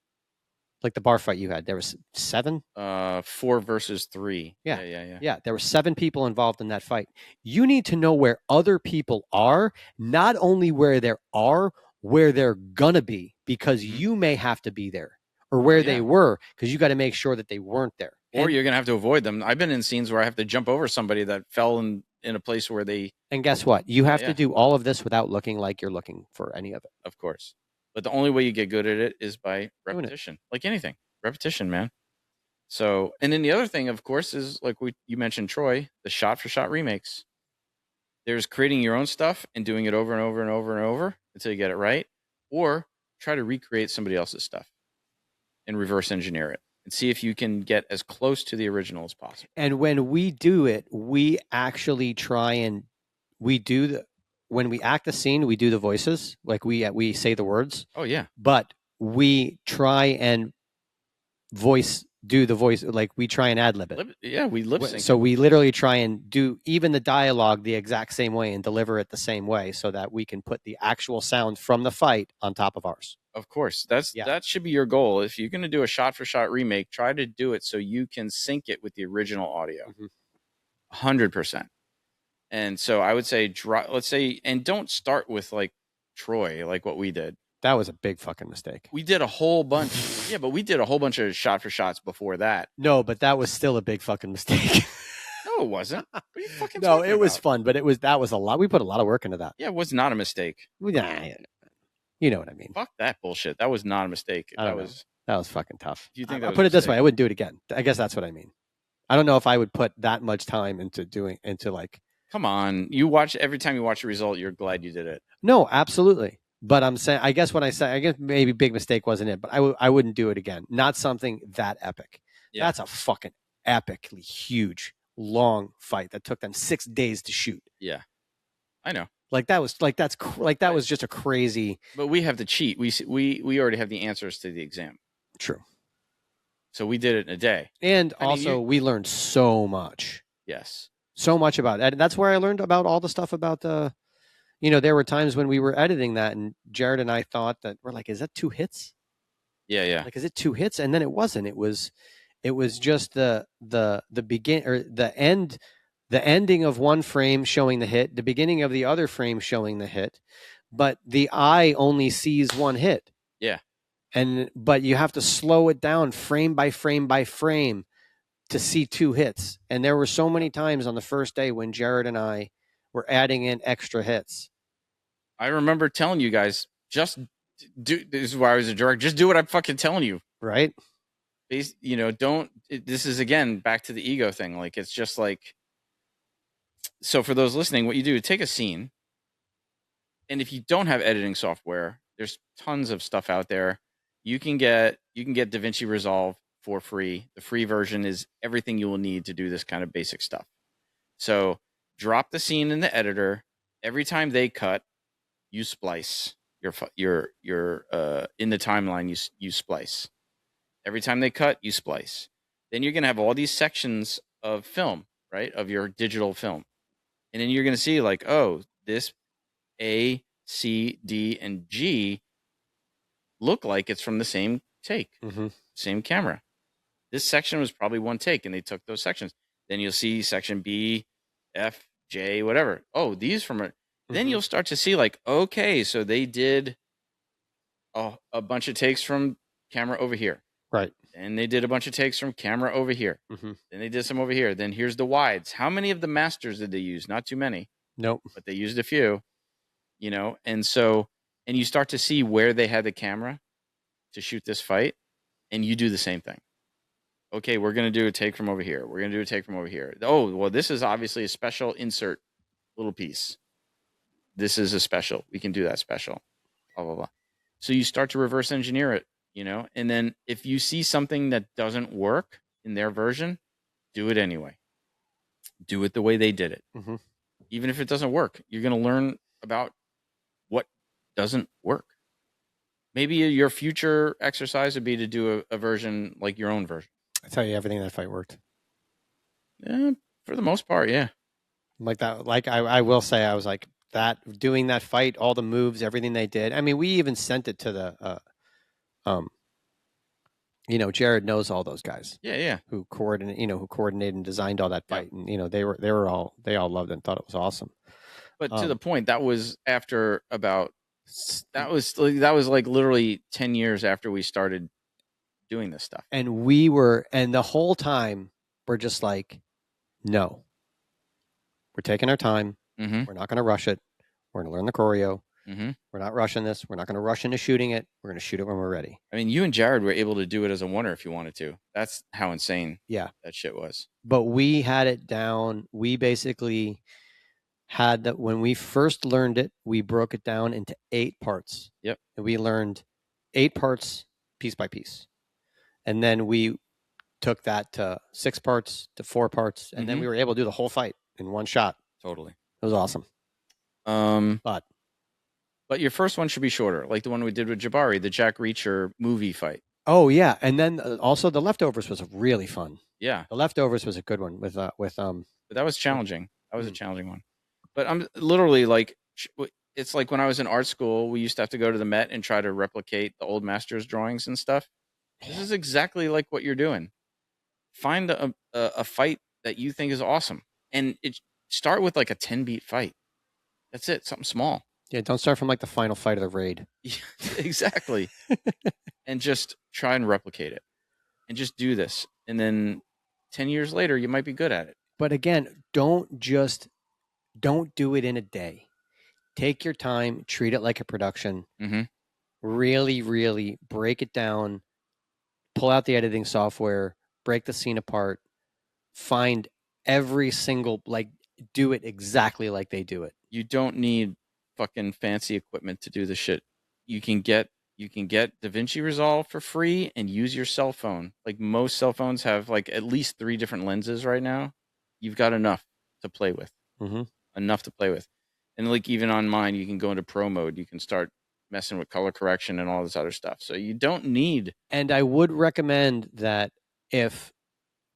Like the bar fight you had, there was 7. 4 versus 3. Yeah. Yeah. There were 7 people involved in that fight. You need to know where other people are, not only where they're gonna be, because you may have to be there, or where they were, because you got to make sure that they weren't there. Or you're gonna have to avoid them. I've been in scenes where I have to jump over somebody that fell in a place where they. And guess what? You have to do all of this without looking like you're looking for any of it. Of course. But the only way you get good at it is by repetition. Like anything. Repetition, man. So, and then the other thing, of course, is like you mentioned, Troy, the shot-for-shot remakes. There's creating your own stuff and doing it over and over and over and over until you get it right. Or try to recreate somebody else's stuff and reverse engineer it and see if you can get as close to the original as possible. And when we do it, we actually try and when we act the scene, we do the voices, like we say the words. Oh yeah. But we try and do the voice, like we try and ad lib it. We lip sync. So we literally try and do even the dialogue the exact same way and deliver it the same way, so that we can put the actual sound from the fight on top of ours. Of course, that should be your goal. If you're going to do a shot-for-shot remake, try to do it so you can sync it with the original audio, 100%. And so I would say, let's say, and don't start with like Troy, like what we did. That was a big fucking mistake. We did a whole bunch. Yeah, but we did a whole bunch of shot-for-shots before that. No, but that was still a big fucking mistake. No, it wasn't. What are you fucking No, it was fun, but that was a lot. We put a lot of work into that. Yeah, it was not a mistake. You know what I mean. Fuck that bullshit. That was not a mistake. That was fucking tough. Do you think I'll put it this way, I wouldn't do it again. I guess that's what I mean. I don't know if I would put that much time into like. Come on, every time you watch a result, you're glad you did it. No, absolutely. But I'm saying, I guess maybe big mistake wasn't it, but I wouldn't do it again. Not something that epic. Yeah. That's a fucking epically huge, long fight that took them 6 days to shoot. Yeah, I know. That was just a crazy. But we have the cheat. We already have the answers to the exam. True. So we did it in a day. And we learned so much. Yes. So much about it. And that's where I learned about all the stuff about the. There were times when we were editing that, and Jared and I thought that we're like, "Is that 2 hits?" Yeah. Like, is it 2 hits? And then it wasn't. It was just the begin or the end. The ending of one frame showing the hit, the beginning of the other frame showing the hit, but the eye only sees one hit. Yeah. But you have to slow it down frame by frame by frame to see 2 hits. And there were so many times on the first day when Jared and I were adding in extra hits. I remember telling you guys, just do, this is why I was a jerk, just do what I'm fucking telling you. Right. This is again, back to the ego thing. Like, it's just like, so for those listening, what you do, take a scene, and if you don't have editing software, there's tons of stuff out there. You can get DaVinci Resolve for free. The free version is everything you will need to do this kind of basic stuff. So drop the scene in the editor. Every time they cut, you splice. You're in the timeline. You splice. Every time they cut, you splice. Then you're gonna have all these sections of film, right, of your digital film. And then you're going to see like, oh, this A, C, D, and G look like it's from the same take, same camera. This section was probably one take, and they took those sections. Then you'll see section B, F, J, whatever. Oh, these from a. Then you'll start to see like, okay, so they did a bunch of takes from camera over here. Right. And they did a bunch of takes from camera over here. Then they did some over here. Then here's the wides. How many of the masters did they use? Not too many. Nope. But they used a few, and so, and you start to see where they had the camera to shoot this fight, and you do the same thing. Okay, we're going to do a take from over here. We're going to do a take from over here. Oh, well, this is obviously a special insert little piece. This is a special. We can do that special. Blah, blah, blah. So you start to reverse engineer it. And then if you see something that doesn't work in their version, do it anyway. Do it the way they did it. Even if it doesn't work, you're going to learn about what doesn't work. Maybe your future exercise would be to do a version like your own version. I tell you, everything in that fight worked. For the most part, yeah. Like that, like I will say, I was like that doing that fight, all the moves, everything they did. I mean, we even sent it to the, Jared knows all those guys. Yeah. Who coordinated and designed all that fight, Yep. and they all loved it and thought it was awesome. But to the point, that was after that was like literally 10 years after we started doing this stuff. And the whole time we're just like, no, we're taking our time. Mm-hmm. We're not going to rush it. We're going to learn the choreo. Mm-hmm. We're not rushing this. We're not going to rush into shooting it. We're going to shoot it when we're ready. I mean, you and Jared were able to do it as a oneer if you wanted to. That's how insane that shit was. But we had it down. We basically had that when we first learned it, we broke it down into 8 parts. Yep. And we learned 8 parts piece by piece. And then we took that to 6 parts, to 4 parts, and then we were able to do the whole fight in one shot. Totally. It was awesome. But your first one should be shorter, like the one we did with Jabari, the Jack Reacher movie fight. Oh yeah, and then also the Leftovers was really fun. Yeah, the Leftovers was a good one with. But that was challenging. That was a challenging one. But I'm literally like, it's like when I was in art school, we used to have to go to the Met and try to replicate the old masters' drawings and stuff. This is exactly like what you're doing. Find a fight that you think is awesome, and start with like a 10-beat fight. That's it, something small. Yeah, don't start from like the final fight of the raid. Yeah, exactly. And just try and replicate it. And just do this. And then 10 years later, you might be good at it. But again, don't do it in a day. Take your time, treat it like a production. Mm-hmm. Really, really break it down, pull out the editing software, break the scene apart, find every single, do it exactly like they do it. You don't need fucking fancy equipment to do the shit. You can get DaVinci Resolve for free and use your cell phone. Like most cell phones have like at least 3 different lenses right now. You've got enough to play with. Mm-hmm. Enough to play with. And like even on mine, you can go into pro mode. You can start messing with color correction and all this other stuff. So you don't need. And I would recommend that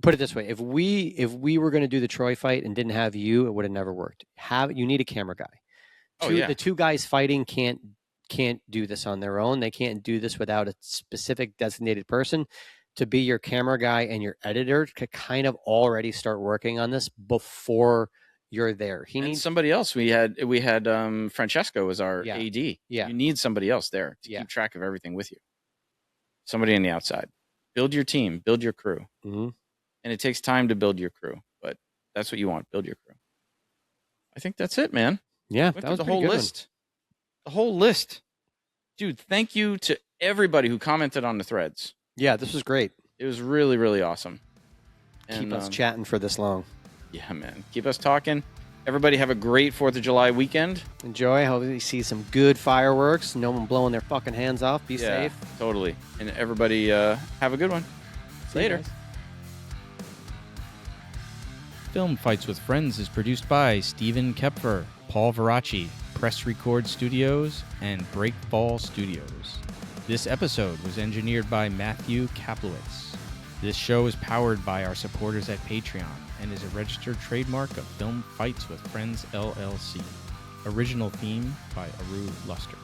put it this way, if we were going to do the Troy fight and didn't have you, it would have never worked. You need a camera guy. The 2 guys fighting can't do this on their own. They can't do this without a specific designated person to be your camera guy and your editor to kind of already start working on this before you're there. He needs somebody else. We had Francesco as our AD. Yeah. You need somebody else there to keep track of everything with you. Somebody on the outside. Build your team, build your crew. Mm-hmm. And it takes time to build your crew, but that's what you want. Build your crew. I think that's it, man. Yeah, that was the whole list. The whole list. Dude, thank you to everybody who commented on the threads. Yeah, this was great. It was really, really awesome. Keep us chatting for this long. Yeah, man. Keep us talking. Everybody have a great 4th of July weekend. Enjoy. Hope you see some good fireworks. No one blowing their fucking hands off. Be safe. Totally. And everybody have a good one. Later. Film Fights with Friends is produced by Stephen Koepfer, Paul Varacchi, Press Record Studios, and Breakfall Studios. This episode was engineered by Matthew Kaplowitz. This show is powered by our supporters at Patreon and is a registered trademark of Film Fights with Friends, LLC. Original theme by Ahrue Luster.